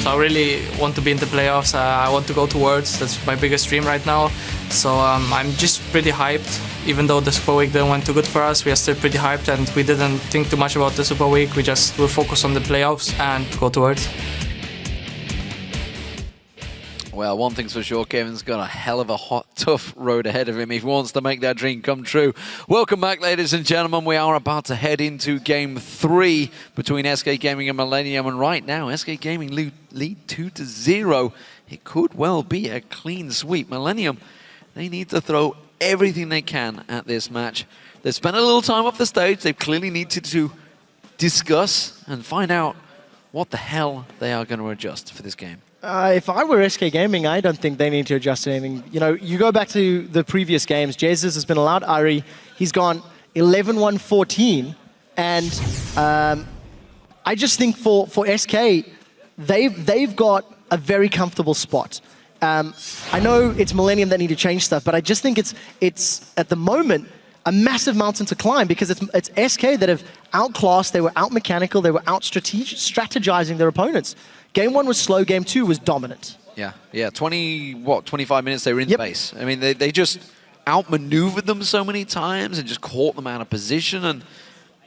So I really want to be in the playoffs. I want to go to Worlds. That's my biggest dream right now. So I'm just pretty hyped. Even though the Super Week didn't went too good for us, we are still pretty hyped, and we didn't think too much about the Super Week. We just will focus on the playoffs and go to Worlds. Well, one thing's for sure, Kevin's got a hell of a hot, tough road ahead of him if he wants to make that dream come true. Welcome back, ladies and gentlemen. We are about to head into Game 3 between SK Gaming and Millenium, and right now, SK Gaming lead 2-0. It could well be a clean sweep. Millenium, they need to throw everything they can at this match. They've spent a little time off the stage. They clearly needed to discuss and find out what the hell they are going to adjust for this game. If I were SK Gaming, I don't think they need to adjust anything. You know, you go back to the previous games. Jesiz has been allowed Jree. He's gone 11-1-14. And I just think for SK, they've got a very comfortable spot. I know it's Millenium that need to change stuff, but I just think it's at the moment a massive mountain to climb, because it's SK that have outclassed, they were out-mechanical, they were out-strategizing their opponents. Game 1 was slow, Game 2 was dominant. Yeah, 25 minutes they were in the base. I mean, they just outmaneuvered them so many times and just caught them out of position. And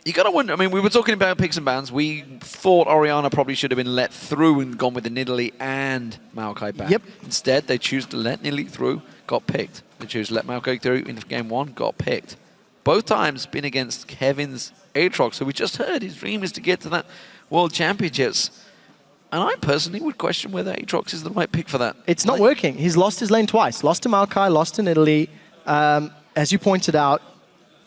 you got to wonder, I mean, we were talking about picks and bans. We thought Orianna probably should have been let through and gone with the Nidalee and Maokai ban. Instead, they choose to let Nidalee through, got picked. They choose to let Maokai through in Game 1, got picked. Both times been against Kevin's Aatrox, so we just heard his dream is to get to that World Championships. And I personally would question whether Aatrox is the right pick for that. It's not working. He's lost his lane twice. Lost to Maokai, lost to Nidalee. As you pointed out,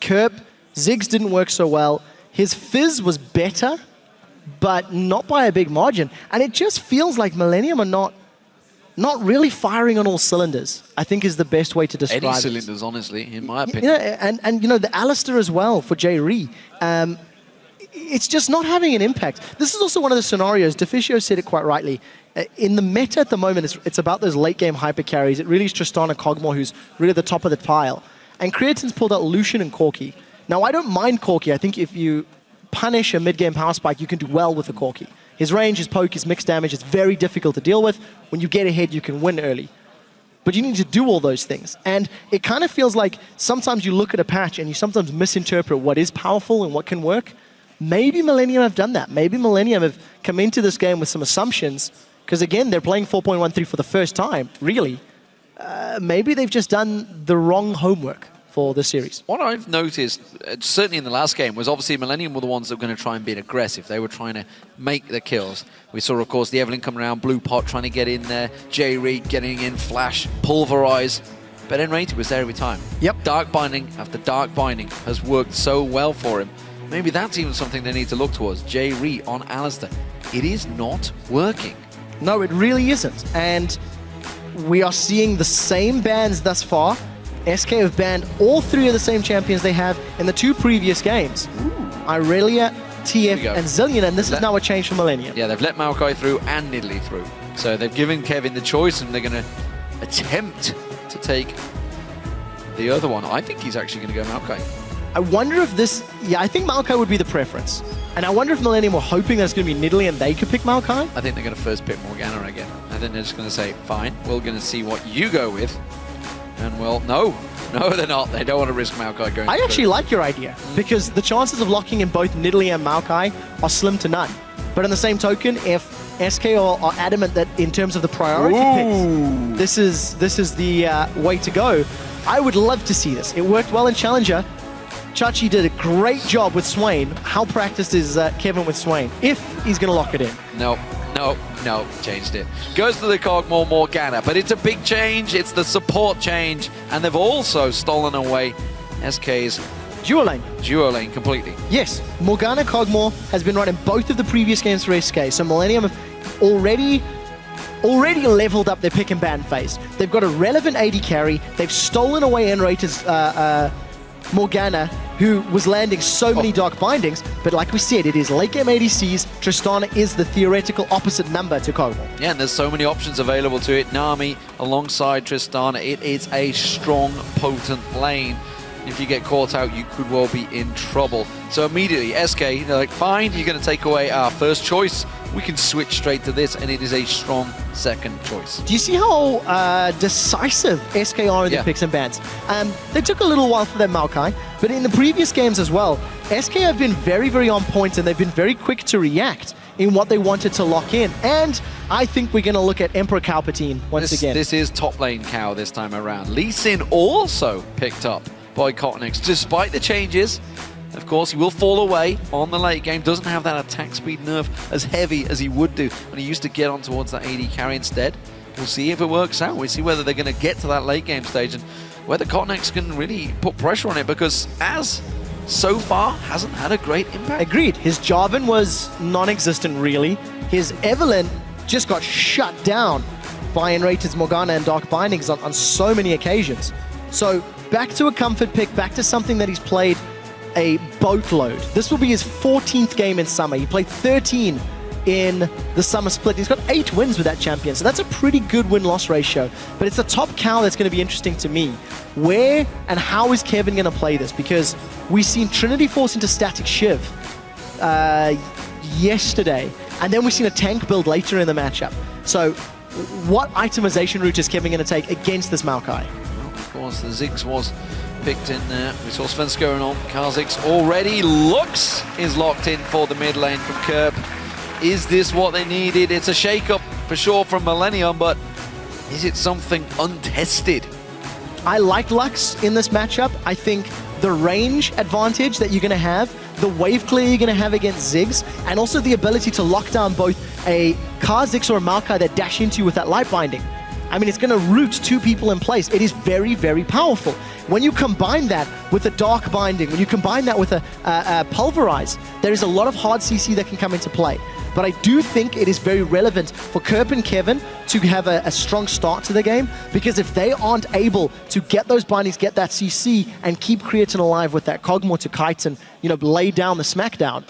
Kerp, Ziggs didn't work so well. His Fizz was better, but not by a big margin. And it just feels like Millenium are not really firing on all cylinders, I think is the best way to describe it. Any cylinders, honestly, in my opinion. Yeah, and you know, the Alistair as well for Jree. It's just not having an impact. This is also one of the scenarios, Deficio said it quite rightly. In the meta at the moment, it's about those late game hyper carries. It really is Tristana Kog'Maw who's really at the top of the pile. And Creaton's pulled out Lucian and Corki. Now, I don't mind Corki. I think if you punish a mid-game power spike, you can do well with the Corki. His range, his poke, his mixed damage, it's very difficult to deal with. When you get ahead, you can win early. But you need to do all those things. And it kind of feels like sometimes you look at a patch and you sometimes misinterpret what is powerful and what can work. Maybe Millenium have done that. Maybe Millenium have come into this game with some assumptions, because again, they're playing 4.13 for the first time, really. Maybe they've just done the wrong homework for the series. What I've noticed, certainly in the last game, was obviously Millenium were the ones that were going to try and be aggressive. They were trying to make the kills. We saw, of course, the Evelynn come around, Blue Pot trying to get in there, Jree getting in, Flash, Pulverize. But nRated was there every time. Dark Binding after Dark Binding has worked so well for him. Maybe that's even something they need to look towards. Jree on Alistair. It is not working. No, it really isn't. And we are seeing the same bans thus far. SK have banned all 3 of the same champions they have in the 2 previous games. Irelia, TF, and Zillion, and this is now a change for Millenium. Yeah, they've let Maokai through and Nidalee through. So they've given Kevin the choice, and they're going to attempt to take the other one. I think he's actually going to go Maokai. I wonder if this... Yeah, I think Maokai would be the preference. And I wonder if Millenium were hoping that it's going to be Nidalee and they could pick Maokai? I think they're going to first pick Morgana again. I think they're just going to say, fine, we're going to see what you go with. And well, no, they're not. They don't want to risk Maokai going. I actually like your idea, because the chances of locking in both Nidalee and Maokai are slim to none. But in the same token, if SK are adamant that in terms of the priority picks, this is the way to go, I would love to see this. It worked well in Challenger. Chachi did a great job with Swain. How practiced is Kevin with Swain, if he's going to lock it in? No, changed it. Goes to the Kog'Maw Morgana, but it's a big change. It's the support change, and they've also stolen away SK's duo lane completely. Yes, Morgana Kog'Maw has been right in both of the previous games for SK, so Millenium have already leveled up their pick and ban phase. They've got a relevant AD carry. They've stolen away nRated's Morgana, who was landing so many Dark Bindings, but like we said, it is late game ADCs. Tristana is the theoretical opposite number to Kog'Maw. Yeah, and there's so many options available to it. Nami alongside Tristana. It is a strong, potent lane. if you get caught out, you could well be in trouble. So immediately, SK, they're like, fine, you're going to take away our first choice. We can switch straight to this, and it is a strong second choice. Do you see how decisive SK are in the picks and bans? They took a little while for their Maokai, but in the previous games as well, SK have been very, very on point, and they've been very quick to react in what they wanted to lock in. And I think we're going to look at Emperor Palpatine once again. This is top lane Cow this time around. Lee Sin also picked up by KottenX, despite the changes. Of course, he will fall away on the late game. Doesn't have that attack speed nerf as heavy as he would do when he used to get on towards that AD carry instead. We'll see if it works out. We'll see whether they're going to get to that late game stage and whether KottenX can really put pressure on it, because as so far hasn't had a great impact. Agreed. His Jarvan was non-existent, really. His Evelynn just got shut down by nRated's Morgana and Dark Bindings on so many occasions. So back to a comfort pick, back to something that he's played a boatload. This will be his 14th game in summer. He played 13 in the summer split. He's got 8 wins with that champion, so that's a pretty good win-loss ratio. But it's the top Cow that's going to be interesting to me. Where and how is Kevin going to play this? Because we've seen Trinity force into Static Shiv yesterday, and then we've seen a tank build later in the matchup. So what itemization route is Kevin going to take against this Maokai? Well, of course, the Ziggs was picked in there. We saw Svenskeren on. Kha'Zix already. Lux is locked in for the mid lane from Kerp. Is this what they needed? It's a shake-up for sure from Millenium, but is it something untested? I like Lux in this matchup. I think the range advantage that you're going to have, the wave clear you're going to have against Ziggs, and also the ability to lock down both a Kha'Zix or a Maokai that dash into you with that light binding. I mean, it's going to root 2 people in place. It is very, very powerful. When you combine that with a Dark Binding, when you combine that with a Pulverize, there is a lot of hard CC that can come into play. But I do think it is very relevant for Kerp and Kevin to have a strong start to the game, because if they aren't able to get those bindings, get that CC, and keep Creaton alive with that Cogmore to kite and, you know, lay down the smackdown,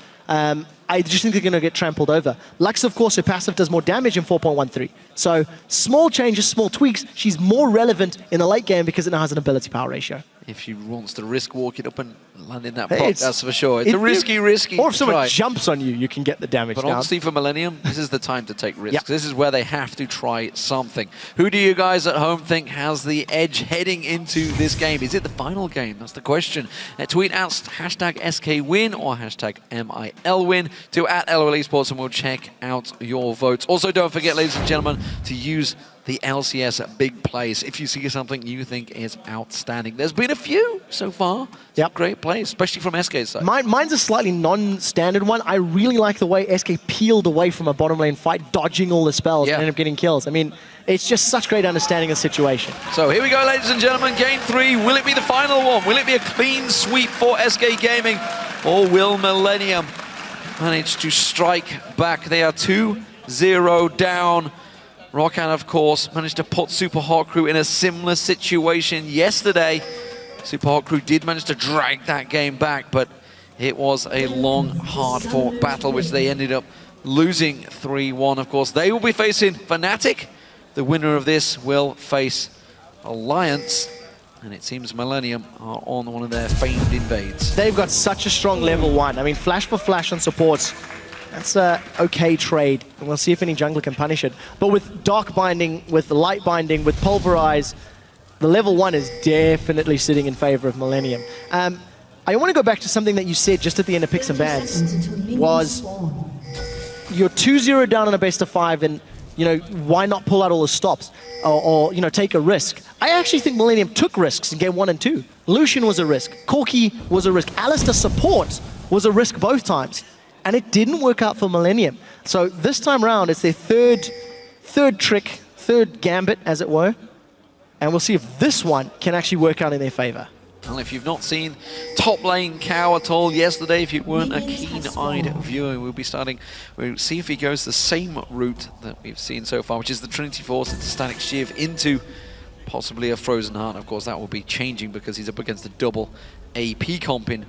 I just think they're going to get trampled over. Lux, of course, her passive does more damage in 4.13. So small changes, small tweaks. She's more relevant in the late game because it now has an ability power ratio. If she wants to risk walking up and landing that proc, that's for sure. It's a risky Or if someone jumps on you, you can get the damage But down. honestly, for Millenium, this is the time to take risks. Yep. This is where they have to try something. Who do you guys at home think has the edge heading into this game? Is it the final game? That's the question. Tweet out #SKWin or #MILWin to @LOLesports, and we'll check out your votes. Also, don't forget, ladies and gentlemen, to use the LCS at big plays if you see something you think is outstanding. There's been a few so far. Yep. Great plays, especially from SK's side. Mine's a slightly non-standard one. I really like the way SK peeled away from a bottom lane fight, dodging all the spells and ended up getting kills. I mean, it's just such great understanding of the situation. So here we go, ladies and gentlemen. Game 3. Will it be the final one? Will it be a clean sweep for SK Gaming? Or will Millenium manage to strike back? They are 2-0 down. Rockan, of course, managed to put Super Hot Crew in a similar situation yesterday. Super Hot Crew did manage to drag that game back, but it was a long, hard-fought battle, which they ended up losing 3-1. Of course, they will be facing Fnatic. The winner of this will face Alliance, and it seems Millenium are on one of their famed invades. They've got such a strong level 1. I mean, flash for flash on supports. That's a okay trade, and we'll see if any jungler can punish it. But with Dark Binding, with Light Binding, with Pulverize, the level 1 is definitely sitting in favor of Millenium. I want to go back to something that you said just at the end of Picks and Bans, was you're 2-0 down on a best of 5, and you know, why not pull out all the stops or you know, take a risk? I actually think Millenium took risks in game 1 and 2. Lucian was a risk, Corki was a risk, Alistar support was a risk both times. And it didn't work out for Millenium. So this time around, it's their third trick, third gambit, as it were. And we'll see if this one can actually work out in their favor. Well, if you've not seen top lane Cow at all yesterday, if you weren't a keen-eyed viewer, we'll see if he goes the same route that we've seen so far, which is the Trinity Force into Static Shiv into possibly a Frozen Heart. Of course, that will be changing because he's up against a double AP comp in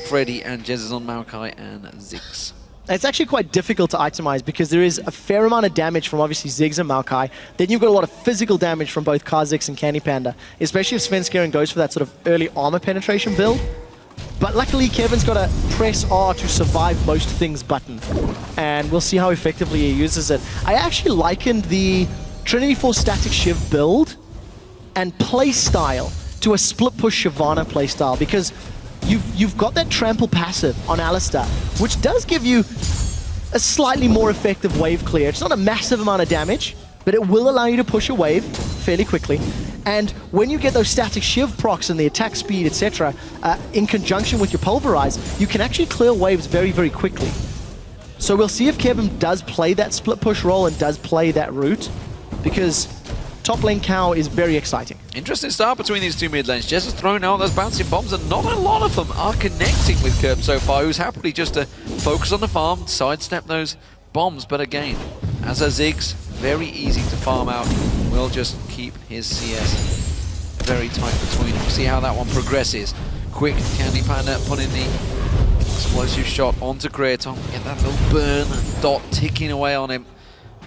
Freddy and Jesiz on Maokai and Ziggs. It's actually quite difficult to itemize because there is a fair amount of damage from obviously Ziggs and Maokai. Then you've got a lot of physical damage from both Kha'Zix and CandyPanda, especially if Svenskeren goes for that sort of early armor penetration build. But luckily, Kevin's got a press R to survive most things button, and we'll see how effectively he uses it. I actually likened the Trinity Force Static Shiv build and playstyle to a split push Shyvana playstyle because you've got that trample passive on Alistar, which does give you a slightly more effective wave clear. It's not a massive amount of damage, but it will allow you to push a wave fairly quickly. And when you get those static Shiv procs and the attack speed, etc., in conjunction with your Pulverize, you can actually clear waves very, very quickly. So we'll see if Kevin does play that split push role and does play that route, because top lane cow is very exciting. Interesting start between these two mid lanes. Jess has thrown out those bouncing bombs, and not a lot of them are connecting with Kerp so far, who's happily just to focus on the farm, sidestep those bombs. But again, as a Ziggs, very easy to farm out. Will just keep his CS very tight between them. We'll see how that one progresses. Quick, CandyPanda putting the explosive shot onto Creaton. Get that little burn dot ticking away on him.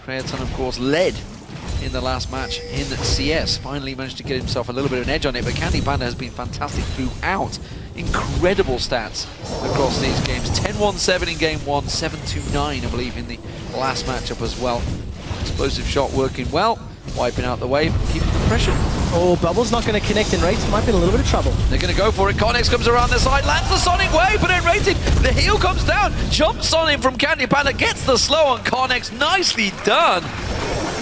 Creaton, of course, led in the last match in CS. Finally managed to get himself a little bit of an edge on it, but CandyPanda has been fantastic throughout. Incredible stats across these games. 10-1-7 in game 1, 7-2-9, I believe, in the last matchup as well. Explosive shot working well, wiping out the wave, keeping the pressure. Oh, Bubble's not going to connect in rates. Might be in a little bit of trouble. They're going to go for it. KottenX comes around the side, lands the Sonic Wave, but nRated, the heal comes down, jumps on him from CandyPanda, gets the slow on KottenX. Nicely done.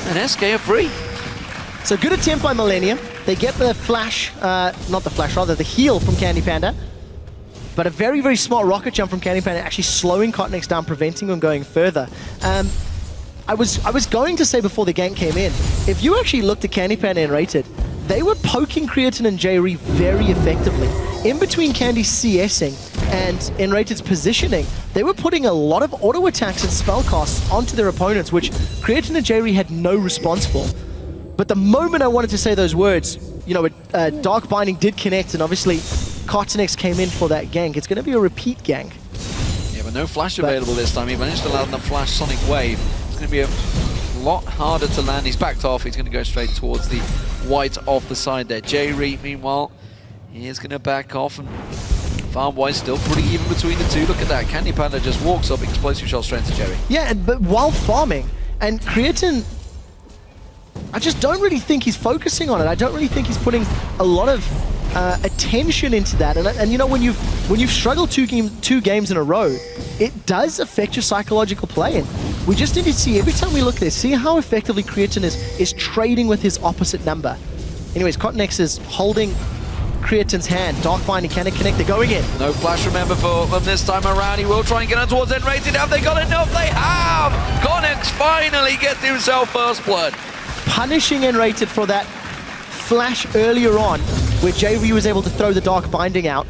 And SK are free. So good attempt by Millenium. They get the flash, not the flash, rather the heal from CandyPanda. But a very, very smart rocket jump from CandyPanda, actually slowing KottenX down, preventing him going further. I was going to say before the gank came in, if you actually looked at CandyPanda and nRated, they were poking Creaton and Jree very effectively. In between Candy's CSing and nRated's positioning, they were putting a lot of auto attacks and spell casts onto their opponents, which Creaton and Jree had no response for. But the moment I wanted to say those words, you know, Dark Binding did connect, and obviously KottenX came in for that gank. It's going to be a repeat gank. Yeah, but no flash available this time. He managed to land the flash Sonic Wave. It's going to be a lot harder to land. He's backed off. He's going to go straight towards the white off the side there. Jree, meanwhile, he is going to back off, and farm-wise still pretty even between the two. Look at that. CandyPanda just walks up, explosive shot straight to Jree. Yeah, but while farming, and Creaton, I just don't really think he's focusing on it. I don't really think he's putting a lot of attention into that. And you know, when you've struggled two games in a row, it does affect your psychological play. And we just need to see, every time we look at this, see how effectively Creaton is trading with his opposite number. Anyways, KottenX is holding Creaton's hand. Dark Binding, can it connect? They're going in. No flash, remember, for them this time around. He will try and get on towards nRated. Have they got enough? They have! KottenX finally gets himself first blood. Punishing nRated for that flash earlier on, where Jree was able to throw the Dark Binding out.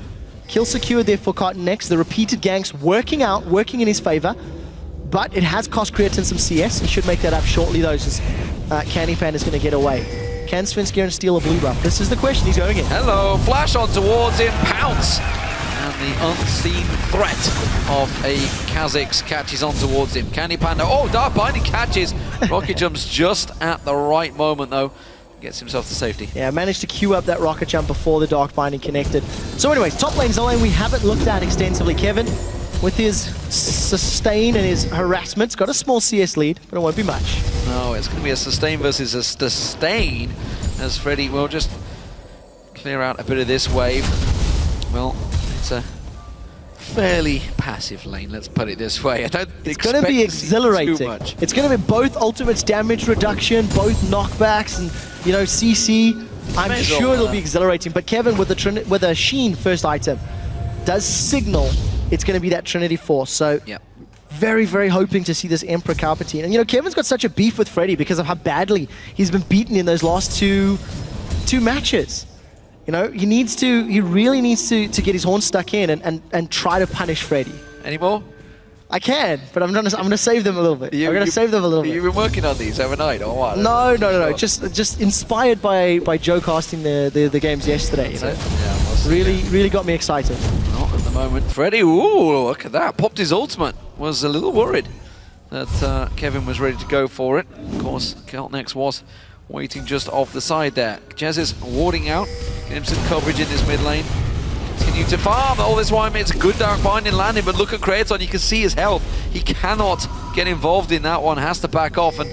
Kill secured there for KottenX. The repeated ganks working in his favor, but it has cost Creaton some CS. He should make that up shortly, though, since CandyPanda is going to get away. Can Svenskeren steal a blue buff? This is the question. He's going in. Hello, flash on towards him, pounce! And the unseen threat of a Kha'Zix catches on towards him. CandyPanda, oh, Dark Binding catches. Rocket jumps just at the right moment, though. Gets himself to safety. Yeah, managed to queue up that rocket jump before the Dark Binding connected. So anyways, top lane's a lane we haven't looked at extensively. Kevin, with his sustain and his harassments, got a small CS lead, but it won't be much. No, it's going to be a sustain versus a sustain, as Freddy will just clear out a bit of this wave. Well, it's a fairly passive lane, let's put it this way. I don't It's going to be exhilarating. Too much. It's going to be both ultimates damage reduction, both knockbacks, and, you know, CC. I'm sure it'll be exhilarating. But Kevin, with a Sheen first item, does signal it's going to be that Trinity Force. So yep. Very, very hoping to see this Emperor Palpatine. And, you know, Kevin's got such a beef with Freddy because of how badly he's been beaten in those last two matches. You know, he really needs to get his horn stuck in and try to punish Freddy. Any more? I can, but I'm gonna save them a little bit. I'm gonna save them a little bit. You've been working on these overnight, or what? No. Just inspired by Joe casting the games yesterday. You know? Yeah, really got me excited. Not at the moment. Freddy, ooh, look at that. Popped his ultimate. Was a little worried that Kevin was ready to go for it. Of course, KottenX was waiting just off the side there. Jesiz warding out. Getting some coverage in this mid lane. Continue to farm. All this while it's a good dark binding landing, but look at Creaton. You can see his health. He cannot get involved in that one. Has to back off. And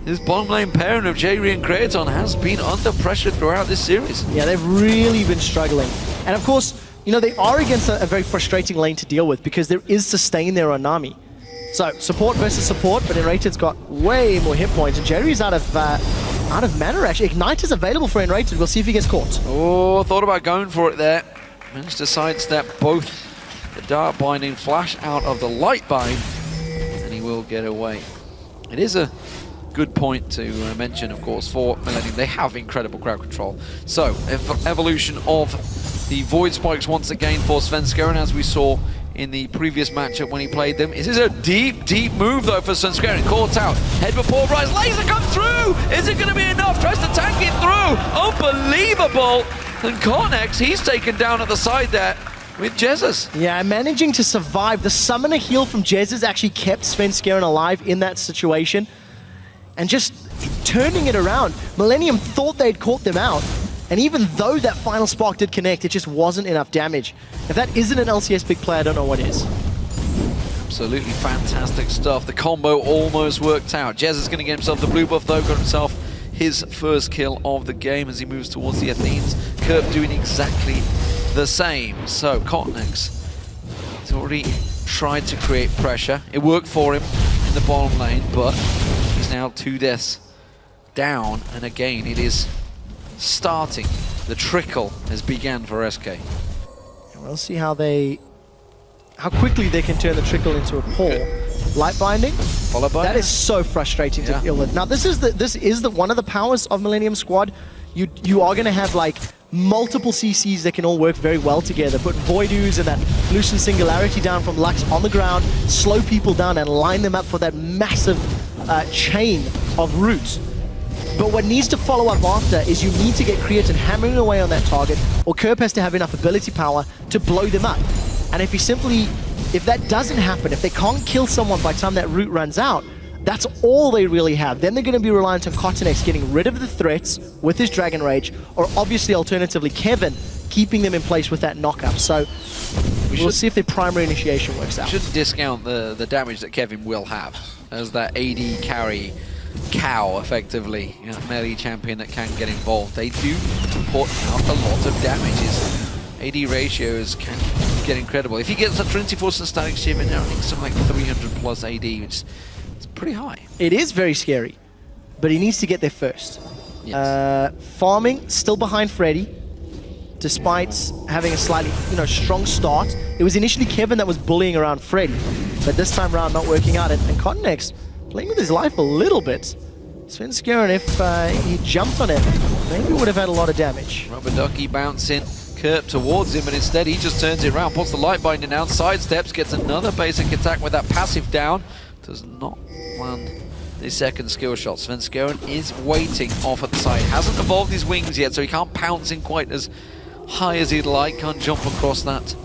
this bottom lane pairing of Jree and Creaton has been under pressure throughout this series. Yeah, they've really been struggling. And of course, you know, they are against a very frustrating lane to deal with because there is sustain there on Nami. So, support versus support, but nRated's got way more hit points, and Jree's out of mana, actually. Ignite is available for nRated. We'll see if he gets caught. Oh, thought about going for it there. Managed to sidestep both the dark binding flash out of the light bind, and he will get away. It is a good point to mention, of course, for Millenium. They have incredible crowd control. So, evolution of the Void Spikes once again for Svenskeren, as we saw in the previous matchup when he played them. This is a deep, deep move, though, for Svenskeren. Caught out. Head before rise. Laser comes through! Is it going to be enough? Tries to tank it through. Unbelievable! And KottenX, he's taken down at the side there with Jesiz. Yeah, managing to survive. The summoner heal from Jesiz actually kept Svenskeren alive in that situation. And just turning it around. Millenium thought they'd caught them out. And even though that final spark did connect, it just wasn't enough damage. If that isn't an LCS big play, I don't know what is. Absolutely fantastic stuff. The combo almost worked out. Jez is going to get himself the blue buff, though. Got himself his first kill of the game as he moves towards the Athenes. Kerp doing exactly the same. So KottenX has already tried to create pressure. It worked for him in the bottom lane, but he's now 2 deaths down. And again, it is starting. The trickle has begun for SK. We'll see how quickly they can turn the trickle into a pull. Good. Light binding, followed by that is so frustrating to deal with. Now this is one of the powers of Millenium squad. You are going to have like multiple CCs that can all work very well together. Put Voidoo's and that Lucent Singularity down from Lux on the ground, slow people down and line them up for that massive chain of root. But what needs to follow up after is you need to get Creaton hammering away on that target, or Kerp has to have enough ability power to blow them up. And if that doesn't happen, if they can't kill someone by the time that root runs out, that's all they really have. Then they're going to be reliant on KottenX getting rid of the threats with his Dragon Rage, or obviously alternatively Kevin keeping them in place with that knockup. So we'll see if their primary initiation works out. Shouldn't discount the damage that Kevin will have as that AD carry cow, effectively, you know, melee champion that can get involved. They do put out a lot of damages. AD ratios can get incredible. If he gets a 24% static shiv in there, I think something like 300 plus AD, which is pretty high. It is very scary, but he needs to get there first. Yes. Farming, still behind Freddy, despite having a slightly strong start. It was initially Kevin that was bullying around Freddy, but this time around not working out, and KottenX playing with his life a little bit. Svenskeren, if he jumped on it, maybe would have had a lot of damage. Rubber Ducky bouncing Kerp towards him, but instead he just turns it around, puts the light binding down, sidesteps, gets another basic attack with that passive down. Does not land the second skill shot. Svenskeren is waiting off at the side. Hasn't evolved his wings yet, so he can't pounce in quite as high as he'd like. Can't jump across that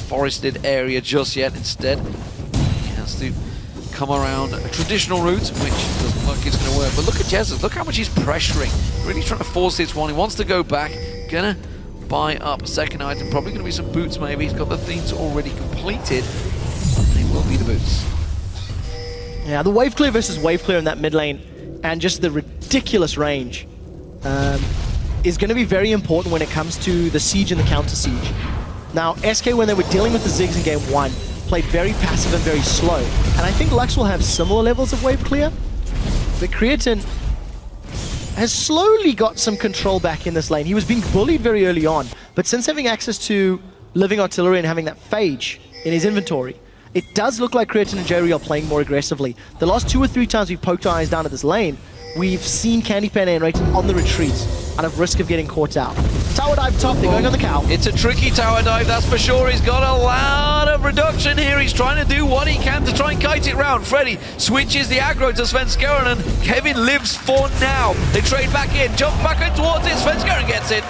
forested area just yet. Instead, he has to come around a traditional route, which doesn't look like it's going to work. But look at Jesiz, look how much he's pressuring. Really trying to force this one. He wants to go back. Gonna buy up a second item. Probably going to be some boots, maybe. He's got the things already completed. And it will be the boots. Yeah, the wave clear versus wave clear in that mid lane, and just the ridiculous range, is going to be very important when it comes to the siege and the counter siege. Now, SK, when they were dealing with the Ziggs in game 1, played very passive and very slow. And I think Lux will have similar levels of wave clear. But Creaton has slowly got some control back in this lane. He was being bullied very early on, but since having access to living artillery and having that phage in his inventory, it does look like Creaton and Jree are playing more aggressively. The last 2 or 3 times we've poked our eyes down at this lane, we've seen CandyPanda and nRated on the retreat out of risk of getting caught out. Tower dive top, they're going on the cow. It's a tricky tower dive, that's for sure. He's got a lot of reduction here. He's trying to do what he can to try and kite it round. Freddy switches the aggro to Svenskeren, and Kevin lives for now. They trade back in, jump back in towards it. Svenskeren gets it.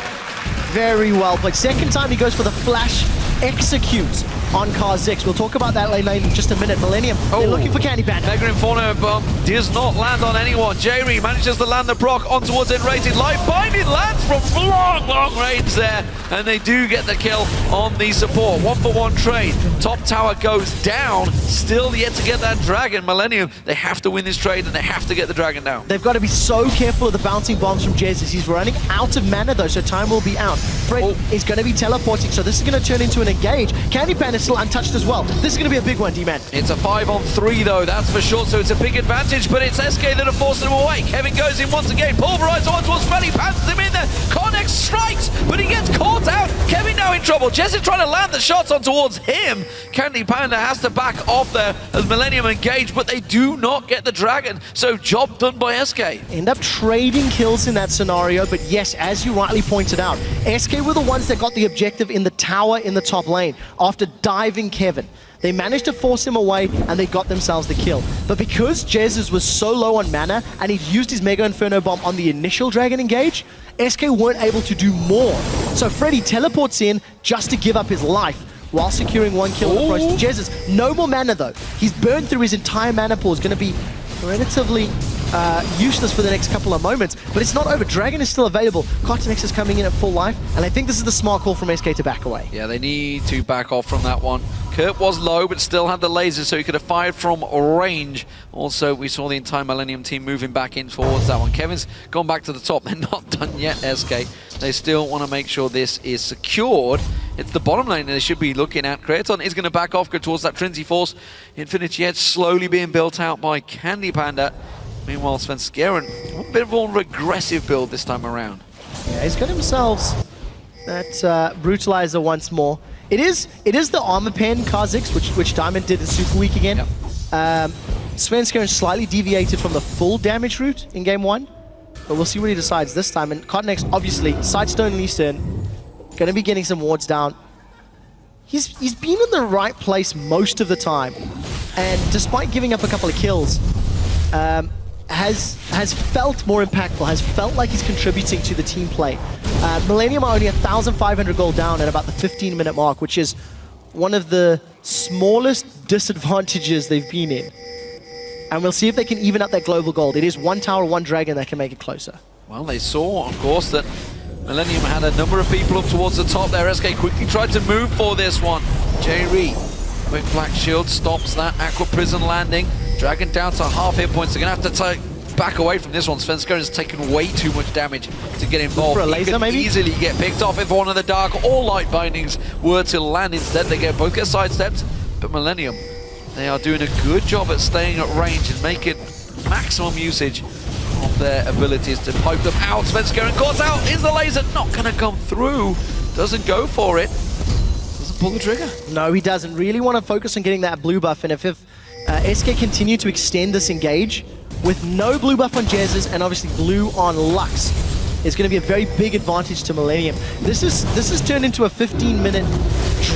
Very well played. Second time he goes for the flash execute on Kha'Zix. We'll talk about that lane in just a minute. Millenium, they're looking for CandyPanda. Mega Inferno bomb does not land on anyone. Jree manages to land the proc on towards nRated. Live Binding lands from long range there, and they do get the kill on the support. 1-for-1 trade. Top tower goes down. Still yet to get that dragon. Millenium, they have to win this trade, and they have to get the dragon down. They've got to be so careful of the bouncing bombs from Jesiz. He's running out of mana though, so time will be out. Fred is going to be teleporting, so this is going to turn into an engage. CandyPanda is still untouched as well. This is going to be a big one, D-Man. It's a 5-on-3 though, that's for sure, so it's a big advantage, but it's SK that are forcing him away. Kevin goes in once again, pulverized on towards Freddy, passes him in there. KottenX strikes, but he gets caught out. Kevin now in trouble. Jesiz trying to land the shots on towards him. CandyPanda has to back off there as Millenium engage, but they do not get the dragon, so job done by SK. End up trading kills in that scenario, but yes, as you rightly pointed out, SK were the ones that got the objective in the tower in the top lane after diving Kevin. They managed to force him away and they got themselves the kill. But because Jesiz was so low on mana and he'd used his Mega Inferno Bomb on the initial Dragon engage, SK weren't able to do more. So Freddy teleports in just to give up his life while securing one kill in the process. Jesiz, no more mana though. He's burned through his entire mana pool. It's going to be relatively useless for the next couple of moments, but it's not over. Dragon is still available. KottenX is coming in at full life, and I think this is the smart call from SK to back away. Yeah, they need to back off from that one. Kerp was low, but still had the laser, so he could have fired from range. Also, we saw the entire Millenium team moving back in towards that one. Kevin's gone back to the top. They're not done yet, SK. They still want to make sure this is secured. It's the bottom lane that they should be looking at. Creaton is going to back off, go towards that Trinity Force. Infinity Edge slowly being built out by CandyPanda. Meanwhile, Svenskeren, a bit of a regressive build this time around. Yeah, he's got himself that Brutalizer once more. It is the armor pen Kha'Zix, which Diamond did in Super Week again. Yep. Svenskeren slightly deviated from the full damage route in game 1, but we'll see what he decides this time. And KottenX, obviously, Sidestone and Eastern, going to be getting some wards down. He's been in the right place most of the time, and despite giving up a couple of kills, has felt more impactful, has felt like he's contributing to the team play. Millenium are only 1,500 gold down at about the 15-minute mark, which is one of the smallest disadvantages they've been in. And we'll see if they can even up that global gold. It is one tower, one dragon that can make it closer. Well, they saw, of course, that Millenium had a number of people up towards the top there. SK quickly tried to move for this one. Jree, quick black shield stops that Aqua Prison landing. Dragon down to half hit points. They're going to have to back away from this one. Svenskeren has taken way too much damage to get involved. For a laser, he could maybe? easily get picked off if one of the dark or light bindings were to land. Instead, they both get sidestepped. But Millenium, they are doing a good job at staying at range and making maximum usage of their abilities to pipe them out. Svenskeren caught out. Is the laser not going to come through? Doesn't go for it. Doesn't pull the trigger. No, he doesn't. Really want to focus on getting that blue buff, and if SK continue to extend this engage with no blue buff on Jesiz and obviously blue on Lux, it's going to be a very big advantage to Millenium. This is turned into a 15-minute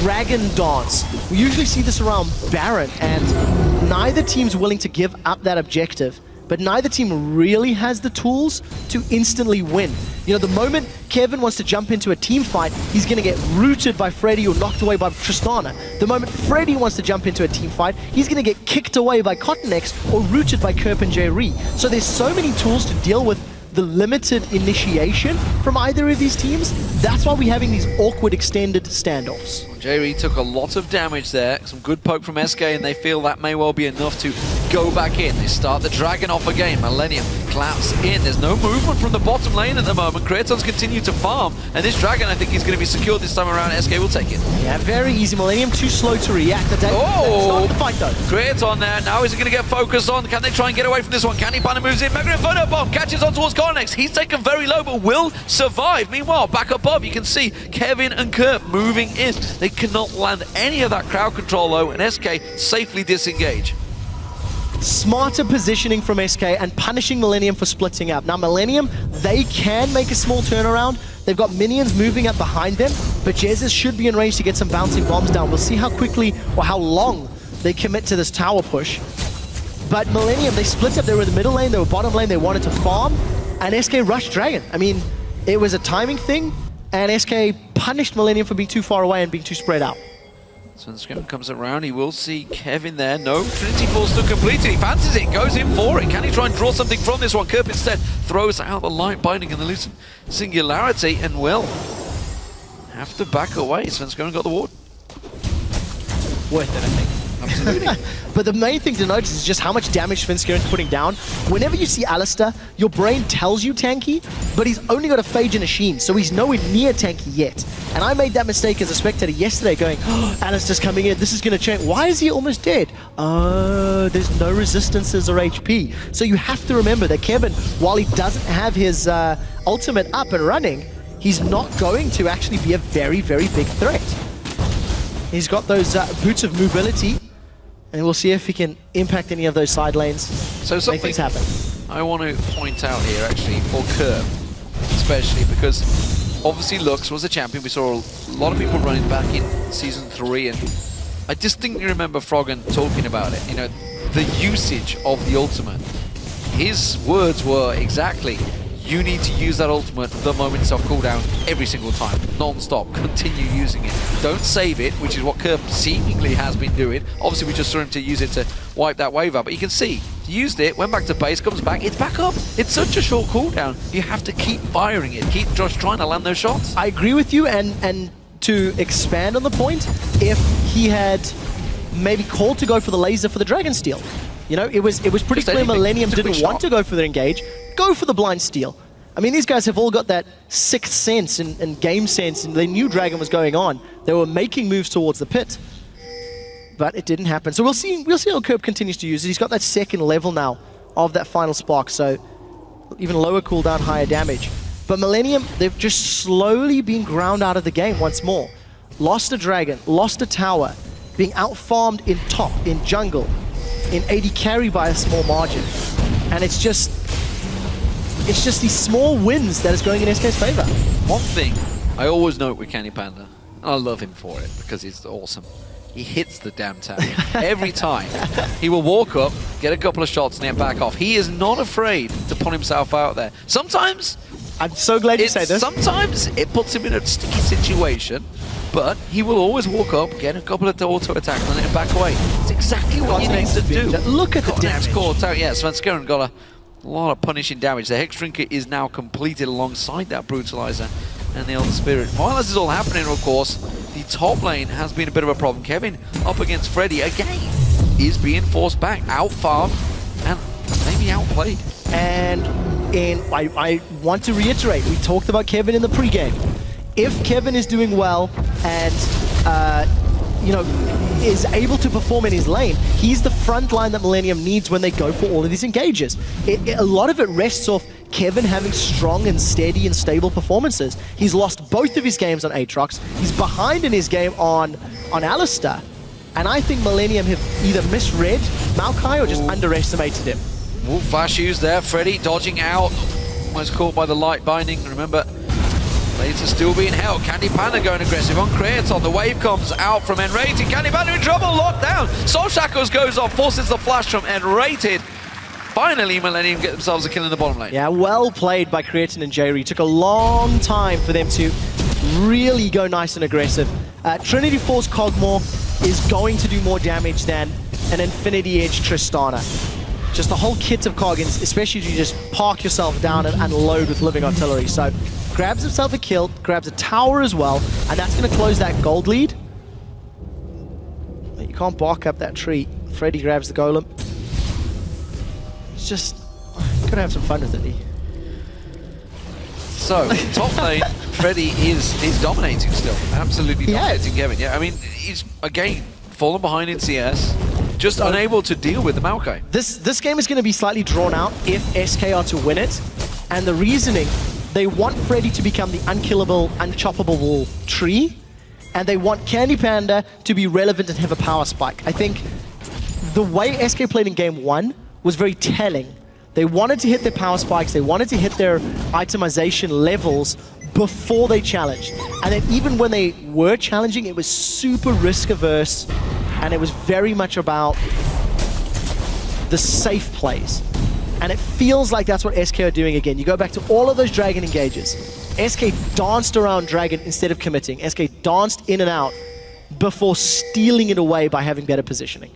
dragon dance. We usually see this around Baron, and neither team's willing to give up that objective, but neither team really has the tools to instantly win. You know, the moment Kevin wants to jump into a team fight, he's going to get rooted by Freddy or knocked away by Tristana. The moment Freddy wants to jump into a team fight, he's going to get kicked away by KottenX or rooted by Kerp and Jree. So there's so many tools to deal with the limited initiation from either of these teams. That's why we're having these awkward extended standoffs. Jree took a lot of damage there. Some good poke from SK, and they feel that may well be enough to go back in. They start the dragon off again. Millenium claps in. There's no movement from the bottom lane at the moment. Creaton's continue to farm, and this dragon, I think he's going to be secured this time around. SK will take it. Yeah, very easy. Millenium too slow to react. That's not the fight though. Creaton there. Now is he going to get focused on? Can they try and get away from this one? CandyPanda moves in. Mega Inferno Bomb catches on towards KottenX. He's taken very low, but will survive. Meanwhile, back above, you can see Kevin and Kerp moving in. They cannot land any of that crowd control though, and SK safely disengage. Smarter positioning from SK and punishing Millenium for splitting up. Now Millenium, they can make a small turnaround. They've got minions moving up behind them, but Jesiz should be in range to get some bouncing bombs down. We'll see how quickly or how long they commit to this tower push. But Millenium, they split up. They were in the middle lane, they were bottom lane, they wanted to farm, and SK rushed Dragon. I mean, it was a timing thing, and SK punished Millenium for being too far away and being too spread out. Svenskeren comes around, he will see Kevin there. No, Trinity Force still completed. He fancies it, goes in for it. Can he try and draw something from this one? Kerp instead throws out the light binding and the Lucent Singularity and will have to back away. Svenskeren got the ward. Worth it, I think. Absolutely. But the main thing to notice is just how much damage Svenskeren's putting down. Whenever you see Alistar, your brain tells you tanky, but he's only got a Phage and a Sheen, so he's nowhere near tanky yet. And I made that mistake as a spectator yesterday going, oh, Alistar's coming in, this is going to change. Why is he almost dead? Oh, there's no resistances or HP. So you have to remember that Kevin, while he doesn't have his ultimate up and running, he's not going to actually be a very, very big threat. He's got those boots of mobility, and we'll see if he can impact any of those side lanes. So make things happen. I want to point out here, actually, for Kerp, especially, because obviously Lux was a champion. We saw a lot of people running back in Season 3, and I distinctly remember Froggen talking about it. You know, the usage of the ultimate. His words were exactly, you need to use that ultimate the moment it's off cooldown every single time, non-stop. Continue using it. Don't save it, which is what Kerp seemingly has been doing. Obviously, we just saw him to use it to wipe that wave out, but you can see, he used it, went back to base, comes back, it's back up. It's such a short cooldown. You have to keep firing it, keep just trying to land those shots. I agree with you, and to expand on the point, if he had maybe called to go for the laser for the Dragonsteel, you know, it was pretty Just clear anything. Millenium Just a didn't quick want shot. to go for the engage. Go for the blind steal. I mean, these guys have all got that sixth sense and game sense, and they knew Dragon was going on. They were making moves towards the pit, but it didn't happen. So we'll see how Kerp continues to use it. He's got that second level now of that final spark, so even lower cooldown, higher damage. But Millenium, they've just slowly been ground out of the game once more. Lost a Dragon, lost a tower, being out-farmed in top, in jungle, in AD carry by a small margin. And it's just these small wins that is going in SK's favor. One thing I always note with CandyPanda, and I love him for it because he's awesome, he hits the damn tower every time. He will walk up, get a couple of shots, and then back off. He is not afraid to put himself out there. Sometimes, I'm so glad you say this. Sometimes it puts him in a sticky situation, but he will always walk up, get a couple of auto attacks, and then back away. It's exactly what he needs to do. Look at the KottenX damage. caught out. Yeah, Svenskeren got a lot of punishing damage. The Hex Trinket is now completed alongside that Brutalizer and the Elder Spirit. While this is all happening, of course, the top lane has been a bit of a problem. Kevin up against Freddy again is being forced back, out-farmed, and maybe outplayed. And I want to reiterate, we talked about Kevin in the pregame. If Kevin is doing well and you know, is able to perform in his lane, he's the front line that Millenium needs when they go for all of these engages. A lot of it rests off Kevin having strong and steady and stable performances. He's lost both of his games on Aatrox. He's behind in his game on Alistar. And I think Millenium have either misread Maokai or just underestimated him. Wolf flash used there. Freddy dodging out. Almost caught by the light binding. Remember, later still being held. CandyPanda going aggressive on Creaton. The wave comes out from nRated. CandyPanda in trouble, locked down. Soul Shackles goes off, forces the flash from nRated. Finally, Millenium get themselves a kill in the bottom lane. Yeah, well played by Creaton and Jree. Took a long time for them to really go nice and aggressive. Trinity Force Cogmore is going to do more damage than an Infinity Edge Tristana. Just the whole kit of Coggins, especially if you just park yourself down and load with living artillery. So grabs himself a kill, grabs a tower as well, and that's going to close that gold lead. You can't bark up that tree. Freddy grabs the golem. It's just, gotta have some fun with it. So, top lane, Freddy is dominating still. Absolutely dominating Kevin. Yeah, I mean, he's, again, fallen behind in CS. Just unable to deal with the Maokai. This game is going to be slightly drawn out if SK are to win it. And the reasoning, they want Freddy to become the unkillable, unchoppable tree. And they want CandyPanda to be relevant and have a power spike. I think the way SK played in game 1 was very telling. They wanted to hit their power spikes, they wanted to hit their itemization levels before they challenged. And then even when they were challenging, it was super risk averse, and it was very much about the safe plays. And it feels like that's what SK are doing again. You go back to all of those Dragon engages. SK danced around Dragon instead of committing. SK danced in and out before stealing it away by having better positioning.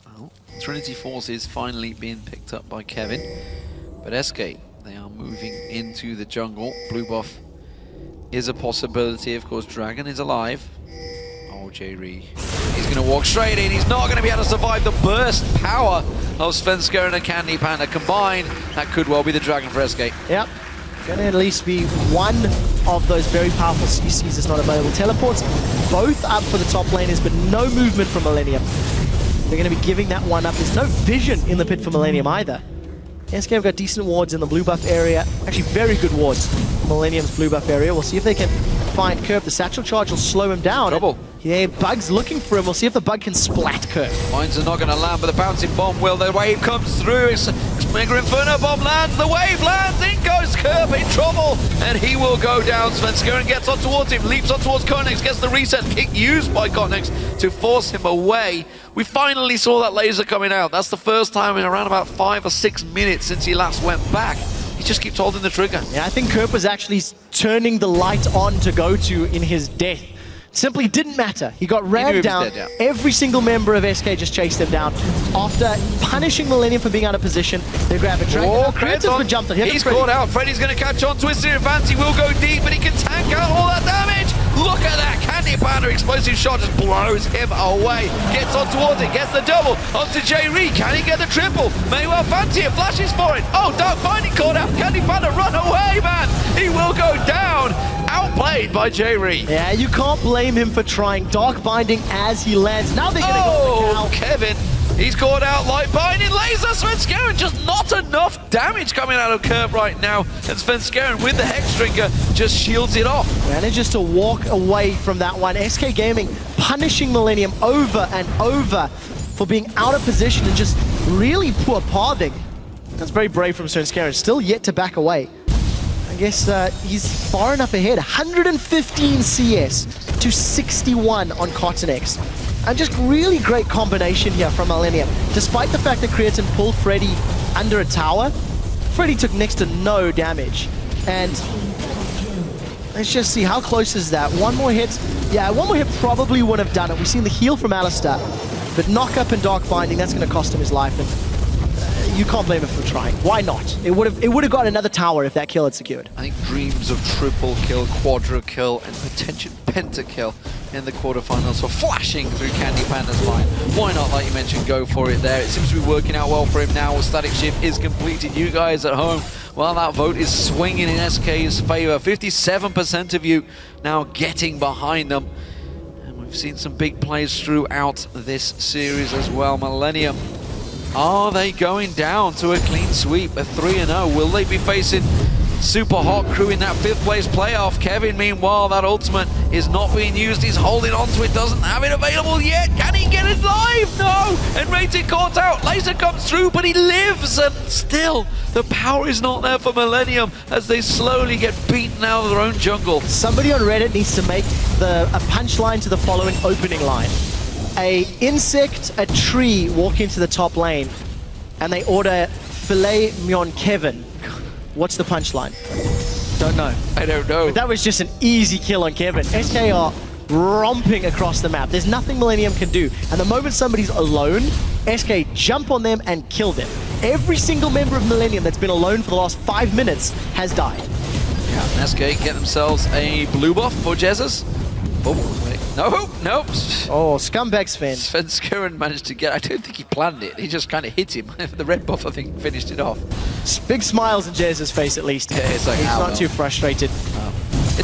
Well, Trinity Force is finally being picked up by Kevin, but SK, they are moving into the jungle. Blue buff is a possibility. Of course, Dragon is alive. Oh, Jree. He's going to walk straight in. He's not going to be able to survive the burst power of Svenskeren and CandyPanda combined. That could well be the Dragon for SK. Yep. Going to at least be one of those very powerful CCs that's not available. Teleports both up for the top laners, but no movement from Millenium. They're going to be giving that one up. There's no vision in the pit for Millenium either. SK have got decent wards in the blue buff area. Actually, very good wards in Millenium's blue buff area. We'll see if they can find Kerp. The satchel charge will slow him down. Double. Yeah, Bug's looking for him. We'll see if the Bug can splat Kerp. Mines are not going to land, but the bouncing bomb will. The wave comes through. It's Mega Inferno bomb lands. The wave lands. In goes Kerp in trouble. And he will go down. Svenskeren gets on towards him. Leaps on towards KottenX. Gets the reset kick used by KottenX to force him away. We finally saw that laser coming out. That's the first time in around about 5 or 6 minutes since he last went back. He just keeps holding the trigger. Yeah, I think Kerp was actually turning the light on to go to in his death. Simply didn't matter. He got rammed down. Dead, yeah. Every single member of SK just chased him down. After punishing Millenium for being out of position, they grab a Dragon. Oh, Creaton's been jumped on. He's caught out. Freddy's going to catch on. Twisted Advance. He will go deep, but he can tank out all that damage. Look at that. CandyPanda explosive shot just blows him away. Gets on towards it. Gets the double. Onto Jree. Can he get the triple? May well fancy it. Flashes for it. Oh, Dark Binding caught out. CandyPanda, run away, man. He will go down. Outplayed by Jree. Yeah, you can't blame him for trying Dark Binding as he lands. Now they're going to go Oh, Kevin. He's caught out Light Binding. Laser Svenskeren. Just not enough damage coming out of Kerp right now. And Svenskeren with the Hexdrinker just shields it off. Manages to walk away from that one. SK Gaming punishing Millenium over and over for being out of position and just really poor pathing. That's very brave from Svenskeren. Still yet to back away. I guess he's far enough ahead. 115 CS to 61 on KottenX. And just really great combination here from Millenium. Despite the fact that Creaton pulled Freddy under a tower, Freddy took next to no damage. And let's just see, how close is that? One more hit. Yeah, one more hit probably would have done it. We've seen the heal from Alistar, but knock up and Dark Binding, that's going to cost him his life. And you can't blame him for trying. Why not? It would have got another tower if that kill had secured. I think dreams of triple kill, quadra kill, and potential pentakill in the quarterfinals for flashing through CandyPanda's line. Why not, like you mentioned, go for it there? It seems to be working out well for him now. Static Shift is completed. You guys at home, well, that vote is swinging in SK's favor. 57% of you now getting behind them. And we've seen some big plays throughout this series as well. Millenium, are they going down to a clean sweep, a 3-0? Will they be facing Super Hot Crew in that 5th place playoff? Kevin, meanwhile, that ultimate is not being used. He's holding on to it, doesn't have it available yet. Can he get it live? No! nRated caught out. Laser comes through, but he lives, and still, the power is not there for Millenium as they slowly get beaten out of their own jungle. Somebody on Reddit needs to make a punchline to the following opening line. A insect, a tree walk into the top lane, and they order filet mignon Kevin. What's the punchline? Don't know. I don't know. But that was just an easy kill on Kevin. SK are romping across the map. There's nothing Millenium can do. And the moment somebody's alone, SK jump on them and kill them. Every single member of Millenium that's been alone for the last 5 minutes has died. Yeah, SK get themselves a blue buff for Jesiz. Oh, wait. No. Oh, scumbag Sven. Svenskeren managed to get, I don't think he planned it. He just kind of hit him. The red buff, I think, finished it off. Big smiles on Jez's face, at least. Yeah, it's like, he's not too frustrated.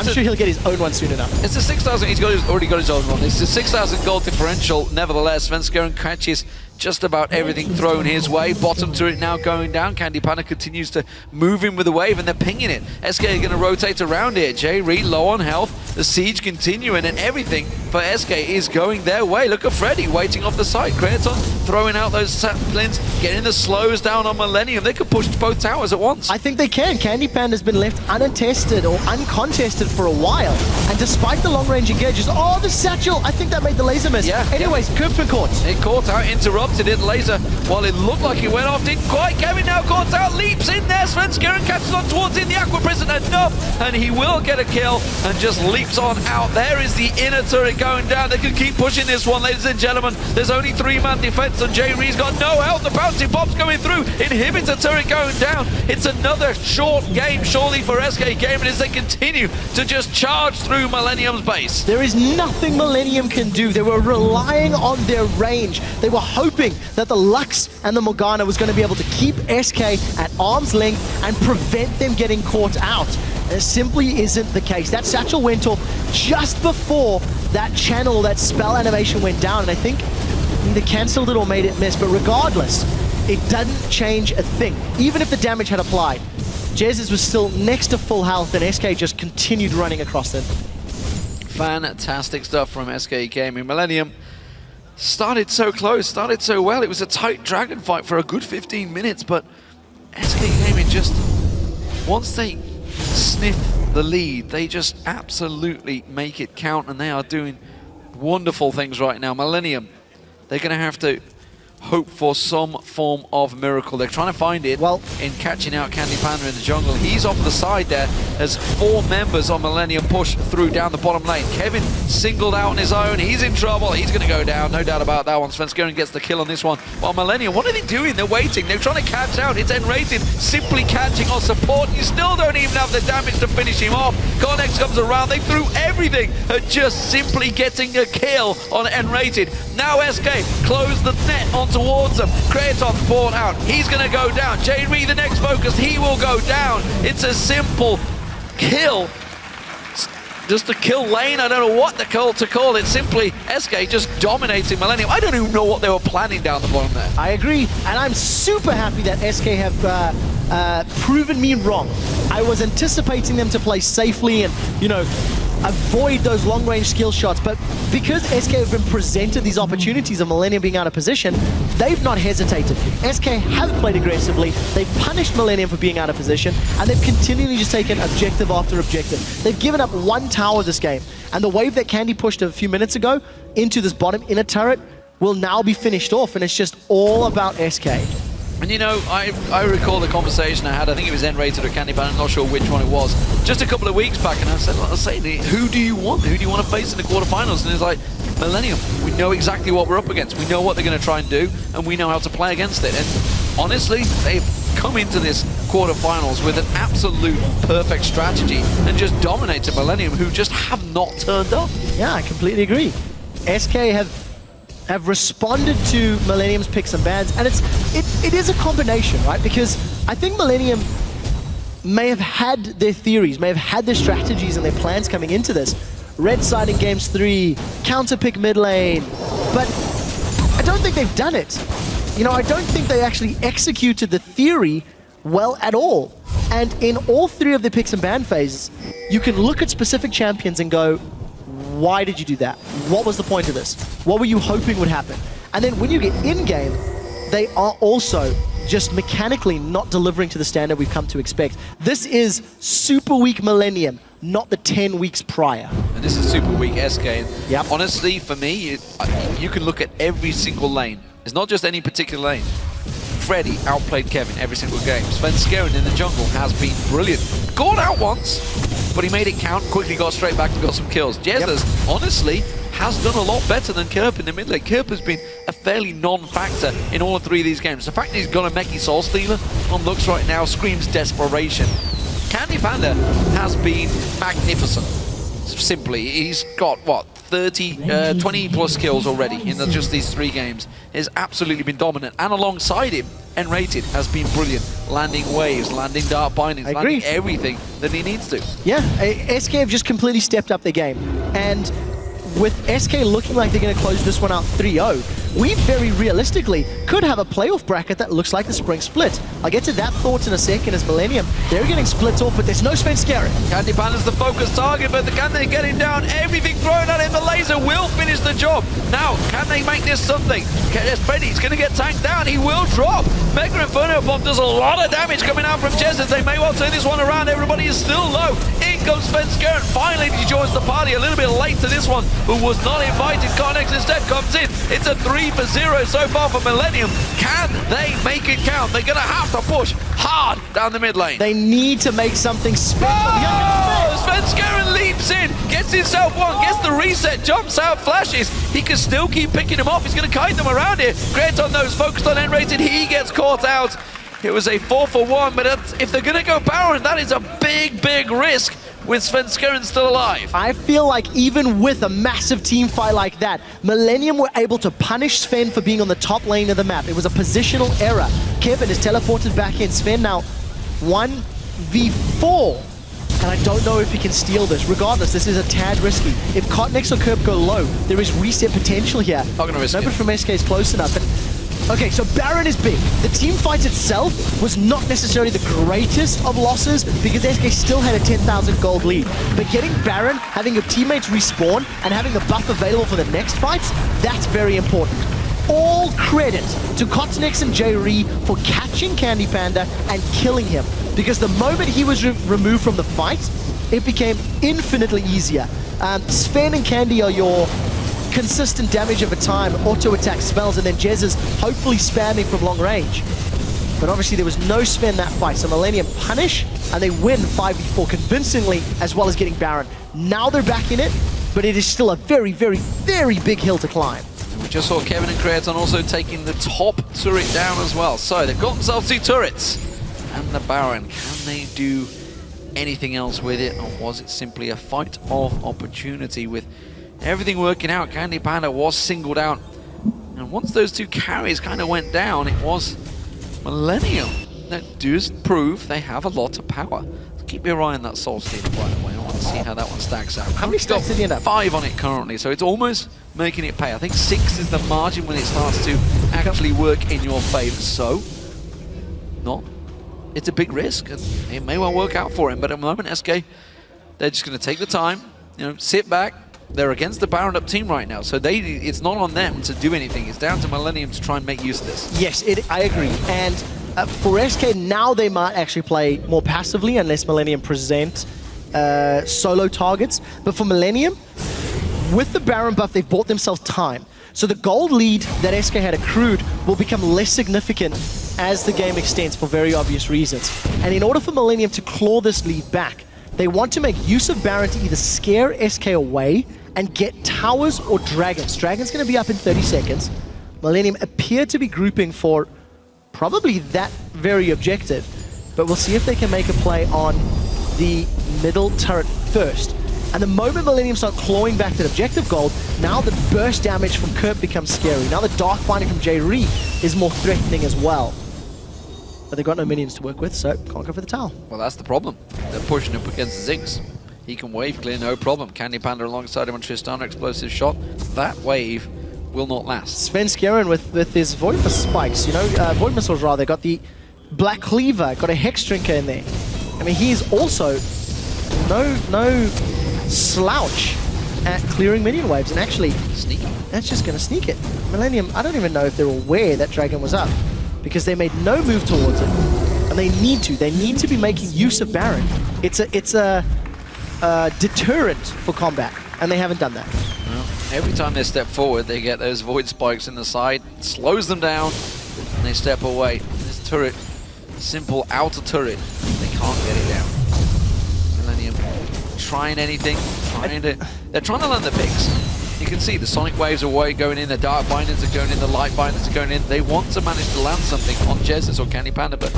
I'm sure he'll get his own one soon enough. It's a 6,000, he's already got his own one. It's a 6,000 gold differential. Nevertheless, Svenskeren catches just about everything thrown his way. Bottom turret now going down. CandyPanda continues to move in with the wave, and they're pinging it. SK are going to rotate around it. Jree low on health. The siege continuing, and everything for SK is going their way. Look at Freddy waiting off the side. Creaton throwing out those saplings, getting the slows down on Millenium. They could push both towers at once. I think they can. CandyPanda has been left unattested or uncontested for a while. And despite the long-range engages, oh, the satchel! I think that made the laser miss. Yeah. Anyways, Kerp's been caught. It caught out, interrupted. wanted it. Laser, while it looked like it went off, didn't quite. Kevin now caught out, leaps in there. Svenskeren catches on towards in the Aqua Prison enough, and he will get a kill and just leaps on out. There is the inner turret going down. They can keep pushing this one, ladies and gentlemen. There's only 3-man defense, and Jree's got no health. The bouncy bomb's coming through. Inhibitor turret going down. It's another short game, surely, for SK Gaming as they continue to just charge through Millenium's base. There is nothing Millenium can do. They were relying on their range. They were hoping that the Lux and the Morgana was going to be able to keep SK at arm's length and prevent them getting caught out. And it simply isn't the case. That satchel went off just before that channel, that spell animation went down, and I think they cancelled it or made it miss, but regardless, it doesn't change a thing. Even if the damage had applied, Jesiz was still next to full health, and SK just continued running across them. Fantastic stuff from SK Gaming. Millenium started so close, started so well. It was a tight dragon fight for a good 15 minutes, but SK Gaming just, once they sniff the lead, they just absolutely make it count, and they are doing wonderful things right now. Millenium, they're going to have to hope for some form of miracle. They're trying to find it in catching out CandyPanda in the jungle. He's off the side there as 4 members of Millenium push through down the bottom lane. Kevin singled out on his own. He's in trouble. He's going to go down. No doubt about that one. Svenskeren gets the kill on this one. While Millenium, what are they doing? They're waiting. They're trying to catch out. It's nRated simply catching on support. You still don't even have the damage to finish him off. KottenX comes around. They threw everything at just simply getting a kill on nRated. Now SK close the net on towards them. Creaton brought out. He's going to go down. Jree, the next focus, he will go down. It's a simple kill. Just a kill lane. I don't know what to call it. Simply SK just dominating Millenium. I don't even know what they were planning down the bottom there. I agree, and I'm super happy that SK have proven me wrong. I was anticipating them to play safely and, you know, avoid those long-range skill shots, but because SK have been presented these opportunities of Millenium being out of position, they've not hesitated. SK have played aggressively, they've punished Millenium for being out of position, and they've continually just taken objective after objective. They've given up 1 tower this game, and the wave that Candy pushed a few minutes ago into this bottom inner turret will now be finished off, and it's just all about SK. And you know, I recall the conversation I had, I think it was nRated or CandyPanda, I'm not sure which one it was, just a couple of weeks back, and I said, well, I was saying, who do you want? Who do you want to face in the quarterfinals? And it's like, Millenium, we know exactly what we're up against. We know what they're going to try and do, and we know how to play against it. And honestly, they've come into this quarterfinals with an absolute perfect strategy and just dominated Millenium, who just have not turned up. Yeah, I completely agree. SK have responded to Millenium's picks and bans, and it is a combination, right? Because I think Millenium may have had their theories, may have had their strategies and their plans coming into this. Red side in games 3, counter pick mid lane, but I don't think they've done it. You know, I don't think they actually executed the theory well at all. And in all 3 of the picks and ban phases, you can look at specific champions and go, why did you do that? What was the point of this? What were you hoping would happen? And then when you get in-game, they are also just mechanically not delivering to the standard we've come to expect. This is super weak Millenium, not the 10 weeks prior. And this is super weak SK. Yep. Honestly, for me, you can look at every single lane. It's not just any particular lane. Freddy outplayed Kevin every single game. Svenskeren in the jungle has been brilliant. Caught out once, but he made it count, quickly got straight back and got some kills. Jesiz, honestly, has done a lot better than Kerp in the mid lane. Kerp has been a fairly non-factor in all 3 of these games. The fact that he's got a Mechie Soul Stealer on looks right now screams desperation. CandyPanda has been magnificent. Simply, he's got, what, 20 plus kills already in just these 3 games. He's absolutely been dominant, and alongside him, nRated has been brilliant, landing waves, landing dark bindings, landing everything that he needs to. Yeah, SK have just completely stepped up their game, and with SK looking like they're going to close this one out 3-0, we very realistically could have a playoff bracket that looks like the spring split. I'll get to that thought in a second as Millenium, they're getting split off, but there's no Svenskeren. CandyPanda's the focus target, but can they get him down? Everything thrown at him, the laser will finish the job. Now, can they make this something? Freddy's going to get tanked down, he will drop. Mega Inferno Bomb does a lot of damage coming out from Jesiz. They may well turn this one around, everybody is still low. In goes Svenskeren, finally he joins the party a little bit late to this one, but was not invited. KottenX instead comes in. It's a 3 3 for 0 so far for Millenium. Can they make it count? They're going to have to push hard down the mid lane. They need to make something special. Oh! Svenskeren leaps in, gets himself one, gets the reset, jumps out, flashes. He can still keep picking him off. He's going to kite them around here. Creaton knows, focused on nRated. He gets caught out. It was a 4 for 1, but if they're going to go Baron, that is a big, big risk with Svenskeren still alive. I feel like even with a massive team fight like that, Millenium were able to punish Sven for being on the top lane of the map. It was a positional error. Kevin is teleported back in. Sven now 1v4. And I don't know if he can steal this. Regardless, this is a tad risky. If KottenX or Kerp go low, there is reset potential here. Not going to risk it. Nobody from SK is close enough. Okay, so Baron is big. The team fight itself was not necessarily the greatest of losses because SK still had a 10,000 gold lead. But getting Baron, having your teammates respawn, and having the buff available for the next fights, that's very important. All credit to KottenX and Jree for catching CandyPanda and killing him. Because the moment he was removed from the fight, it became infinitely easier. Sven and Candy are your consistent damage over time, auto-attack spells, and then Jesiz hopefully spamming from long range. But obviously there was no Sven that fight, so Millenium punish, and they win 5v4 convincingly, as well as getting Baron. Now they're back in it, but it is still a very, very, very big hill to climb. We just saw Kevin and Creaton also taking the top turret down as well. So they've got themselves 2 turrets. And the Baron, can they do anything else with it? Or was it simply a fight of opportunity with everything working out? CandyPanda was singled out. And once those 2 carries kind of went down, it was Millenium that does prove they have a lot of power. Keep your eye on that Soul Stealer, by the way. I want to see how that one stacks out. How many stacks did he end up? 5 on it currently, so it's almost making it pay. I think 6 is the margin when it starts to actually work in your favor. So, it's a big risk, and it may well work out for him. But at the moment, SK, they're just going to take the time, sit back. They're against the Baron up team right now, so it's not on them to do anything. It's down to Millenium to try and make use of this. Yes, I agree. And for SK, now they might actually play more passively unless Millenium present solo targets. But for Millenium, with the Baron buff, they've bought themselves time. So the gold lead that SK had accrued will become less significant as the game extends for very obvious reasons. And in order for Millenium to claw this lead back, they want to make use of Baron to either scare SK away and get towers or dragons. Dragon's going to be up in 30 seconds. Millenium appear to be grouping for probably that very objective, but we'll see if they can make a play on the middle turret first. And the moment Millenium start clawing back that objective gold, now the burst damage from Kerp becomes scary. Now the dark binding from Jree is more threatening as well. But they've got no minions to work with, so can't go for the tower. Well, that's the problem. They're pushing up against the Ziggs. He can wave clear, no problem. CandyPanda alongside him on Tristana, explosive shot. That wave will not last. Svenskeren with his Void spikes, Void missiles rather, got the Black Cleaver, got a Hex Drinker in there. I mean, he's also no slouch at clearing minion waves, and actually, Sneaky. That's just going to sneak it. Millenium, I don't even know if they're aware that Dragon was up, because they made no move towards it, and they need to. They need to be making use of Baron. It's a deterrent for combat, and they haven't done that. Well, every time they step forward, they get those Void Spikes in the side, slows them down, and they step away. This turret, simple outer turret, they can't get it down. Millenium trying anything, they're trying to learn the picks. You can see the Sonic Waves are away going in, the Dark Binders are going in, the Light Binders are going in. They want to manage to land something on Jesiz or CandyPanda, but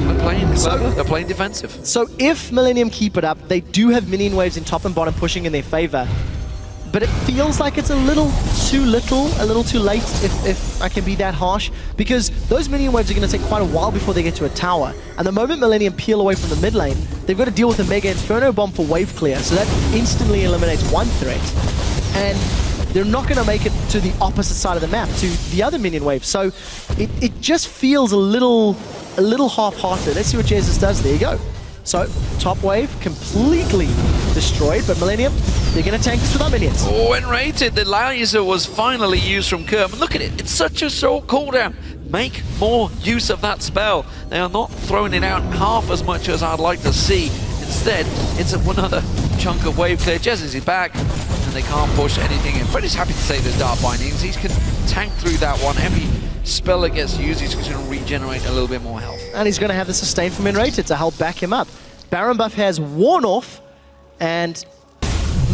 they're playing clever, they're playing defensive. So if Millenium keep it up, they do have minion waves in top and bottom pushing in their favor. But it feels like it's a little too late, if I can be that harsh, because those minion waves are going to take quite a while before they get to a tower. And the moment Millenium peel away from the mid lane, they've got to deal with a Mega Inferno Bomb for wave clear, so that instantly eliminates one threat. And they're not going to make it to the opposite side of the map, to the other minion wave. So it just feels a little half-hearted. Let's see what Jesiz does. There you go. So, top wave completely destroyed, but Millenium, they're going to tank this without minions. Oh, nRated, the laser was finally used from Kerp. And look at it, it's such a short cooldown. Make more use of that spell. They are not throwing it out half as much as I'd like to see. Instead, it's another chunk of wave clear. Jesiz is back, and they can't push anything in. Freddy's happy to take the Dark Bindings. He can tank through that one. Every spell that gets used, he's going to regenerate a little bit more health. And he's going to have the sustain from nRated to help back him up. Baron buff has worn off, and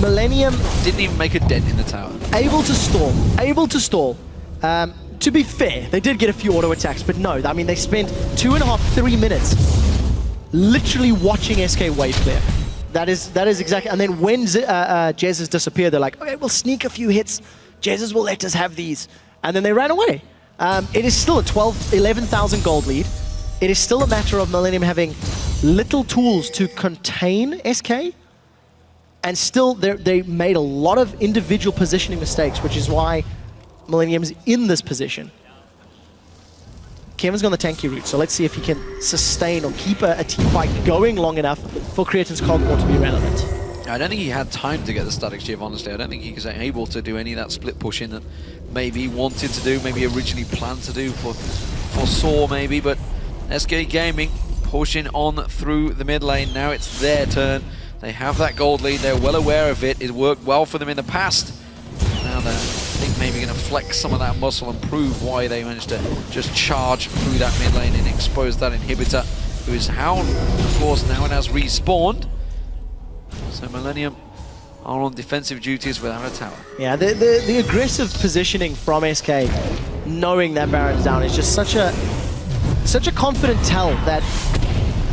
Millenium didn't even make a dent in the tower. Able to stall. To be fair, they did get a few auto attacks, but no, I mean, they spent 2.5, 3 minutes literally watching SK wave clear. That is exactly, and then when Jesiz disappeared, they're like, okay, we'll sneak a few hits. Jesiz will let us have these. And then they ran away. It is still a 11,000 gold lead. It is still a matter of Millenium having little tools to contain SK. And still, they made a lot of individual positioning mistakes, which is why Millenium's in this position. Kevin's gone the tanky route, so let's see if he can sustain or keep a team fight going long enough for Creaton's Cogmore to be relevant. I don't think he had time to get the static shiv, honestly. I don't think he was able to do any of that split pushing that maybe he wanted to do, maybe originally planned to do for Saw maybe, but SK Gaming pushing on through the mid lane. Now it's their turn. They have that gold lead, they're well aware of it. It worked well for them in the past. Now they're, I think, maybe going to flex some of that muscle and prove why they managed to just charge through that mid lane and expose that inhibitor, who is Hound, of course, now and has respawned. So Millenium are on defensive duties without a tower. Yeah, the aggressive positioning from SK, knowing that Baron's down, is just such a confident tell that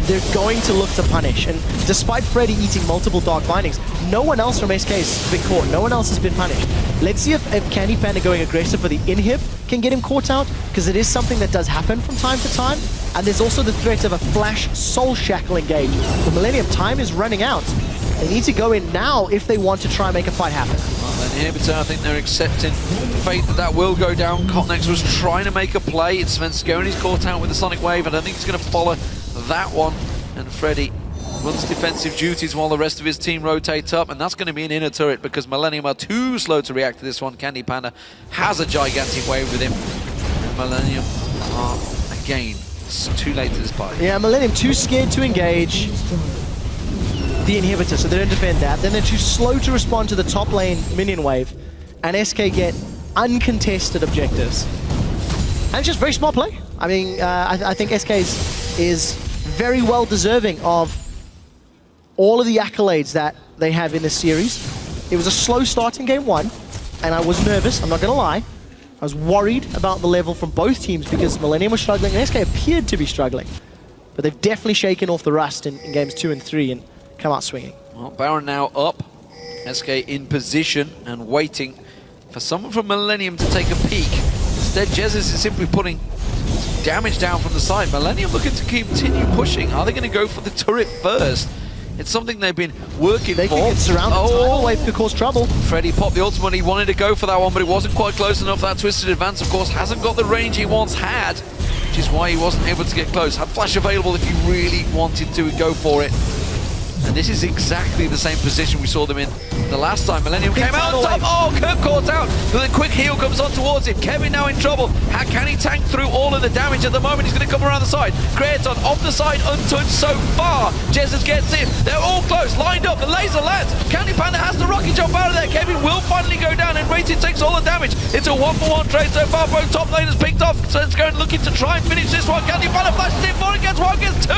they're going to look to punish. And despite Freddy eating multiple Dark Bindings, no one else from SK has been caught. No one else has been punished. Let's see if CandyPanda going aggressive for the inhib can get him caught out, because it is something that does happen from time to time. And there's also the threat of a flash Soul Shackle engage. For Millenium, time is running out. They need to go in now if they want to try and make a fight happen. Well, then inhibitor, I think they're accepting fate that will go down. KottenX was trying to make a play. It's Svenskeren, he's caught out with the Sonic Wave. I don't think he's going to follow that one. And Freddy runs defensive duties while the rest of his team rotates up, and that's going to be an inner turret because Millenium are too slow to react to this one. CandyPanda has a gigantic wave with him. And Millenium are, again, it's too late to this party. Yeah, Millenium too scared to engage the inhibitor, so they don't defend that. Then they're too slow to respond to the top lane minion wave, and SK get uncontested objectives. And it's just very smart play. I mean, I think SK is very well deserving of all of the accolades that they have in this series. It was a slow start in game one, and I was nervous, I'm not gonna lie. I was worried about the level from both teams because Millenium was struggling and SK appeared to be struggling. But they've definitely shaken off the rust in games 2 and 3 and come out swinging. Well, Baron now up. SK in position and waiting for someone from Millenium to take a peek. Instead, Jesiz is simply putting damage down from the side. Millenium looking to continue pushing. Are they going to go for the turret first? It's something they've been working for. They can get surrounded. Tidal wave could cause trouble. Freddy popped the ultimate. He wanted to go for that one, but it wasn't quite close enough. That twisted advance, of course, hasn't got the range he once had, which is why he wasn't able to get close. Had flash available if he really wanted to go for it. And this is exactly the same position we saw them in the last time. Millenium came out on top. Oh, Kerp caught out. But a quick heal comes on towards him. Kevin now in trouble. How can he tank through all of the damage at the moment? He's going to come around the side. Creaton off the side, untouched so far. Jesiz gets in. They're all close, lined up. The laser lands. CandyPanda has to rocket jump out of there. Kevin will finally go down, and nRated takes all the damage. It's a 1-for-1 trade so far. Both top laners picked off. Svenskeren looking to try and finish this one. CandyPanda flashes in. 4 against 1 against 2.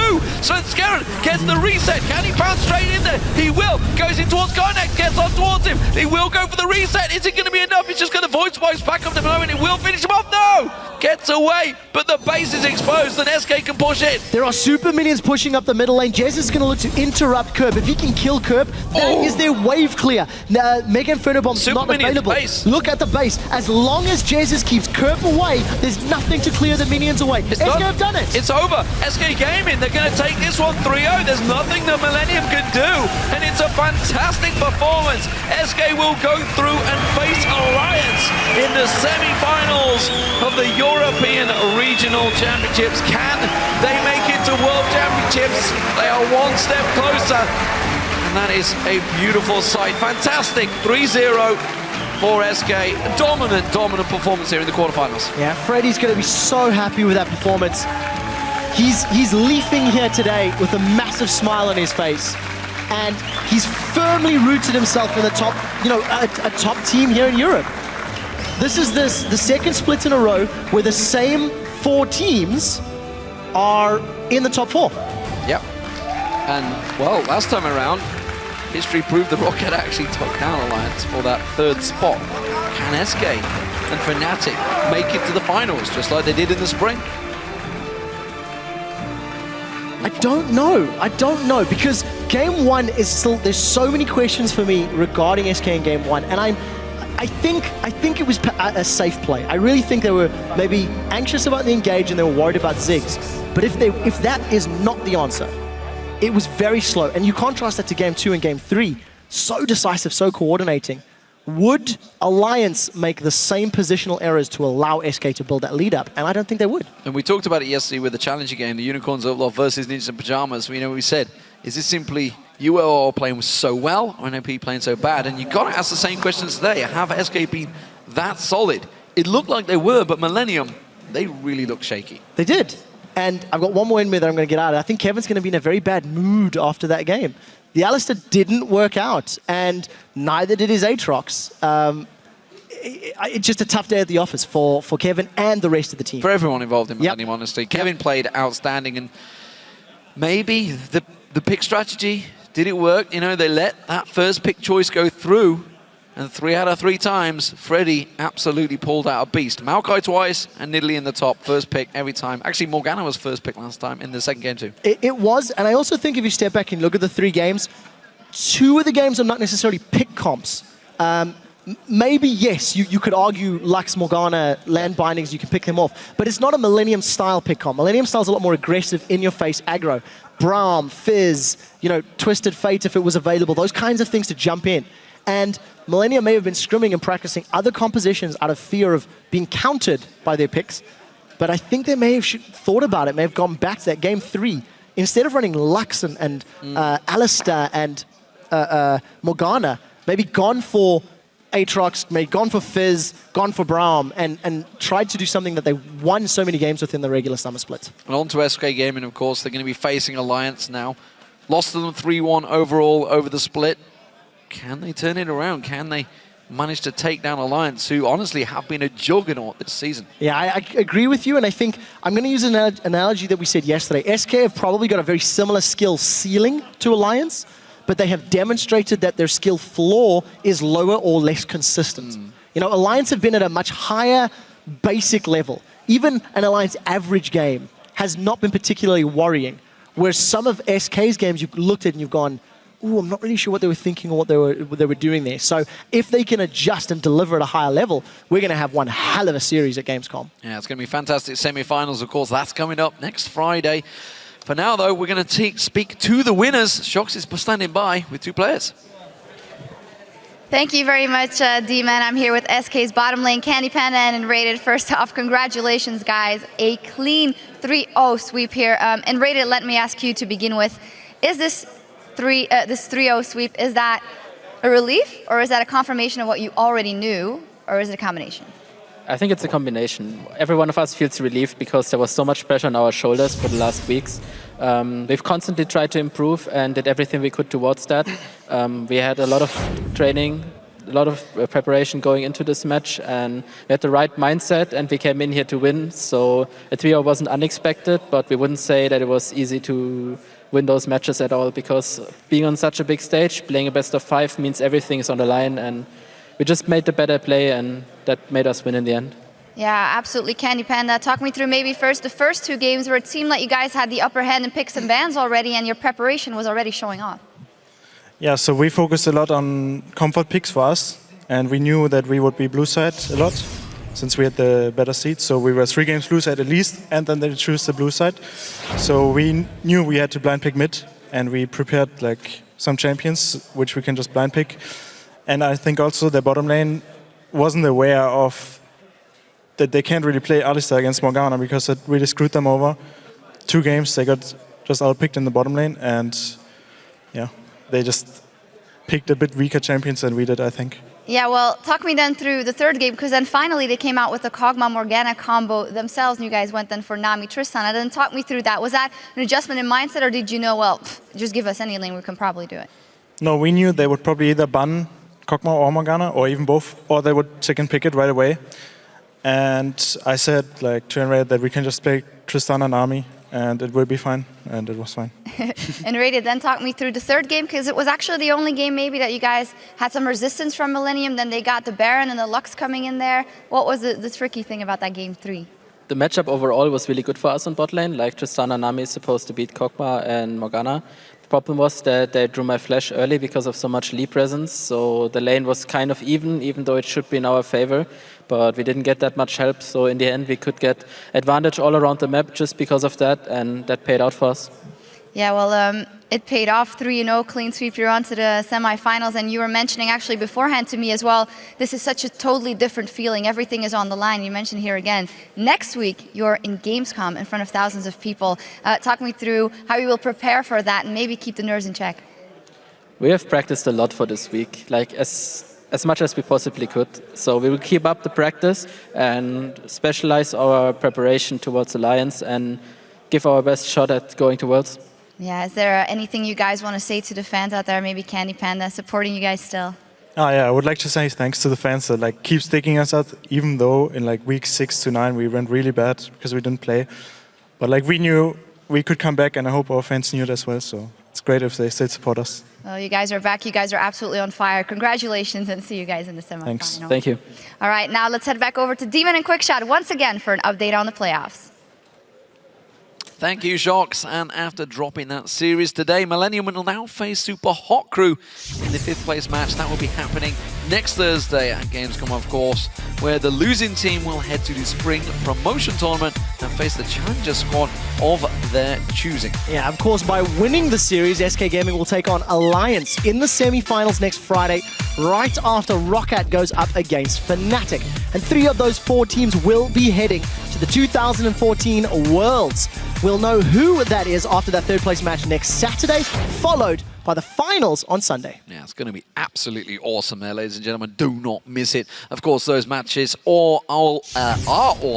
Svenskeren gets the reset. CandyPanda straight in there. He will. Goes in towards KottenX. Gets on towards him. He will go for the reset. Is it going to be enough? He's just going to void spikes back up to the moment. It will finish him off. No! Gets away, but the base is exposed and SK can push it. There are super minions pushing up the middle lane. Jez is going to look to interrupt Kerp. If he can kill Kerp, that is their wave clear. Mega Inferno Bomb's not available. Base. Look at the base. As long as Jez keeps Kerp away, there's nothing to clear the minions away. SK have done it. It's over. SK Gaming, they're going to take this one 3-0. There's nothing that Millenium can do, and it's a fantastic performance. SK will go through and face Alliance in the semi-finals of the European Regional Championships. Can they make it to World Championships? They are one step closer, and that is a beautiful sight. Fantastic 3-0 for SK. Dominant performance here in the quarterfinals. Yeah, Freddy's going to be so happy with that performance. He's leafing here today with a massive smile on his face. and he's firmly rooted himself in the top, you know, a top team here in Europe. This is the second split in a row where the same 4 teams are in the top 4. Yep. And, well, last time around, history proved the Rocket actually took down Alliance for that 3rd spot. Can SK and Fnatic make it to the finals, just like they did in the spring? I don't know, because game 1 is still, there's so many questions for me regarding SK in game 1, and I think it was a safe play. I really think they were maybe anxious about the engage and they were worried about Ziggs. But if that is not the answer, it was very slow. And you contrast that to game 2 and game 3, so decisive, so coordinating. Would Alliance make the same positional errors to allow SK to build that lead up? And I don't think they would. And we talked about it yesterday with the challenger game, the Unicorns of Love versus Ninjas in Pajamas. We said, is this simply UL playing so well or NOP playing so bad? And you got to ask the same questions today. Have SK been that solid? It looked like they were, but Millenium, they really looked shaky. They did. And I've got one more in me that I'm going to get out. I think Kevin's going to be in a very bad mood after that game. The Alistair didn't work out, and neither did his Aatrox. It's just a tough day at the office for Kevin and the rest of the team. For everyone involved in Millenium, honestly. Kevin played outstanding, and maybe the pick strategy, did it work? You know, they let that first pick choice go through, and 3 out of 3 times, Freddy absolutely pulled out a beast. Maokai twice, and Nidalee in the top, first pick every time. Actually, Morgana was first pick last time in the second game too. It was, and I also think if you step back and look at the 3 games, 2 of the games are not necessarily pick comps. Maybe, yes, you could argue Lux, Morgana, land bindings, you can pick them off, but it's not a Millenium style pick comp. Millenium style is a lot more aggressive, in-your-face aggro. Braum, Fizz, you know, Twisted Fate if it was available, those kinds of things to jump in. And Millenium may have been scrimming and practicing other compositions out of fear of being countered by their picks, but I think they may have thought about it, may have gone back to that game 3. Instead of running Lux and Alistair and Morgana, maybe gone for Aatrox, maybe gone for Fizz, gone for Braum, and tried to do something that they won so many games within the regular summer split. And on to SK Gaming, of course. They're going to be facing Alliance now. Lost to them 3-1 overall over the split. Can they turn it around? Can they manage to take down Alliance, who honestly have been a juggernaut this season? Yeah, I agree with you, and I think I'm going to use an analogy that we said yesterday. SK have probably got a very similar skill ceiling to Alliance, but they have demonstrated that their skill floor is lower or less consistent. You know, Alliance have been at a much higher basic level. Even an Alliance average game has not been particularly worrying, whereas some of SK's games you've looked at and you've gone, ooh, I'm not really sure what they were thinking or what they were doing there. So if they can adjust and deliver at a higher level, we're going to have one hell of a series at Gamescom. Yeah, it's going to be fantastic semi-finals, of course. That's coming up next Friday. For now, though, we're going to speak to the winners. Shox is standing by with 2 players. Thank you very much, D-Man. I'm here with SK's bottom lane, CandyPanda and nRated. First off, congratulations, guys. A clean 3-0 sweep here. nRated, let me ask you to begin with, is this 3-0 sweep, is that a relief, or is that a confirmation of what you already knew, or is it a combination? I think it's a combination. Every one of us feels relieved because there was so much pressure on our shoulders for the last weeks. We've constantly tried to improve and did everything we could towards that. We had a lot of training, a lot of preparation going into this match, and we had the right mindset, and we came in here to win. So a 3-0 wasn't unexpected, but we wouldn't say that it was easy to win those matches at all, because being on such a big stage, playing a best of 5 means everything is on the line, and we just made the better play, and that made us win in the end. Yeah, absolutely. CandyPanda, talk me through maybe first the first 2 games where it seemed like you guys had the upper hand in picks and bans already, and your preparation was already showing off. Yeah, so we focused a lot on comfort picks for us, and we knew that we would be blue side a lot, since we had the better seed. So we were 3 games blue side at least, and then they choose the blue side. So we knew we had to blind pick mid, and we prepared like some champions, which we can just blind pick. And I think also the bottom lane wasn't aware of that they can't really play Alistair against Morgana, because it really screwed them over. 2 games, they got just outpicked in the bottom lane, and yeah, they just picked a bit weaker champions than we did, I think. Yeah, well, talk me then through the third game, because then finally they came out with the Kog'Maw-Morgana combo themselves, and you guys went then for Nami Tristana. Then talk me through that. Was that an adjustment in mindset, or did you know, well, just give us any lane, we can probably do it? No, we knew they would probably either ban Kog'Maw or Morgana, or even both, or they would chicken pick it right away. And I said like to nRated that we can just play Tristana and Nami, and it will be fine, and it was fine. nRated, then talk me through the third game, because it was actually the only game maybe that you guys had some resistance from Millenium. Then they got the Baron and the Lux coming in there. What was the tricky thing about that game 3? The matchup overall was really good for us on bot lane. Like Tristana and Nami is supposed to beat Kog'Maw and Morgana. The problem was that they drew my flash early because of so much Lee presence. So the lane was kind of even though it should be in our favor. But we didn't get that much help. So in the end, we could get advantage all around the map just because of that. And that paid out for us. Yeah, well, it paid off. 3-0, clean sweep. You're on to the semifinals. And you were mentioning actually beforehand to me as well, this is such a totally different feeling. Everything is on the line. You mentioned here again, next week you're in Gamescom in front of thousands of people. Talk me through how you will prepare for that and maybe keep the nerves in check. We have practiced a lot for this week, like as much as we possibly could. So we will keep up the practice and specialize our preparation towards Alliance and give our best shot at going to Worlds. Yeah, is there anything you guys want to say to the fans out there, maybe CandyPanda supporting you guys still? Oh yeah, I would like to say thanks to the fans that like keep sticking us out, even though in like week 6 to 9 we went really bad because we didn't play. But like we knew we could come back, and I hope our fans knew it as well. So it's great if they still support us. Well, you guys are back. You guys are absolutely on fire. Congratulations, and see you guys in the semifinal. Thanks. Thank you. All right, now let's head back over to Demon and Quickshot once again for an update on the playoffs. Thank you, Jox. And after dropping that series today, Millenium will now face Super Hot Crew in the 5th place match. That will be happening next Thursday at Gamescom, of course, where the losing team will head to the Spring Promotion Tournament and face the Challenger squad of their choosing. Yeah, of course, by winning the series, SK Gaming will take on Alliance in the semi-finals next Friday, right after Roccat goes up against Fnatic. And 3 of those 4 teams will be heading to the 2014 Worlds. We'll know who that is after that 3rd place match next Saturday, followed by the finals on Sunday. Yeah, it's going to be absolutely awesome there, ladies and gentlemen. Do not miss it. Of course, those matches are all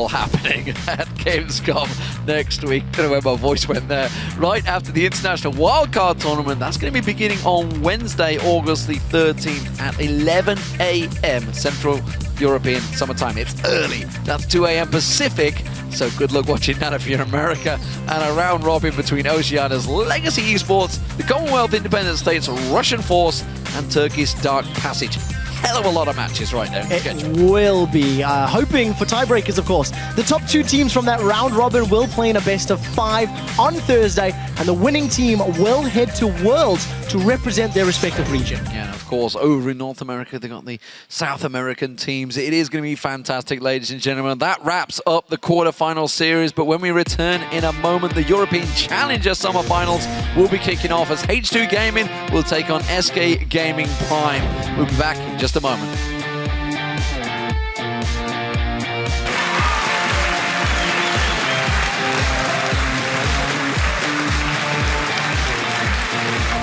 happening at Gamescom next week. I don't know where my voice went there. Right after the International Wildcard Tournament. That's going to be beginning on Wednesday, August the 13th at 11 a.m. Central European Summertime. It's early. That's 2 a.m. Pacific. So good luck watching that if you're in America. And a round robin between Oceania's Legacy Esports, the Commonwealth Independent States Russian Force, and Turkey's Dark Passage. Hell of a lot of matches right there. It will be. Hoping for tiebreakers, of course. The top 2 teams from that round robin will play in a best of 5 on Thursday, and the winning team will head to Worlds to represent their respective region. Yeah, and of course, over in North America, they got the South American teams. It is going to be fantastic, ladies and gentlemen. That wraps up the quarterfinal series, but when we return in a moment, the European Challenger Summer Finals will be kicking off as H2 Gaming will take on SK Gaming Prime. We'll be back in just a moment.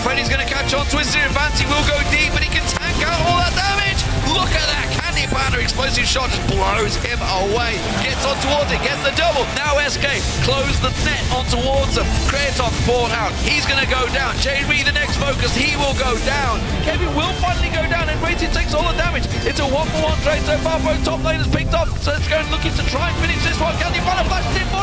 Freddy's going to catch on to his advance. He will go deep, but he can tank out all that damage. Look at that. CandyPanda explosive shot just blows him away. Gets on towards it, gets the double. Now SK close the net on towards him. Creaton poured out. He's going to go down. Jree, the next focus, he will go down. Kevin will finally go down, and nRated takes all the damage. It's a 1-for-1 trade so far. Both top laners picked off. So it's going looking to try and finish this one. CandyPanda flashes in for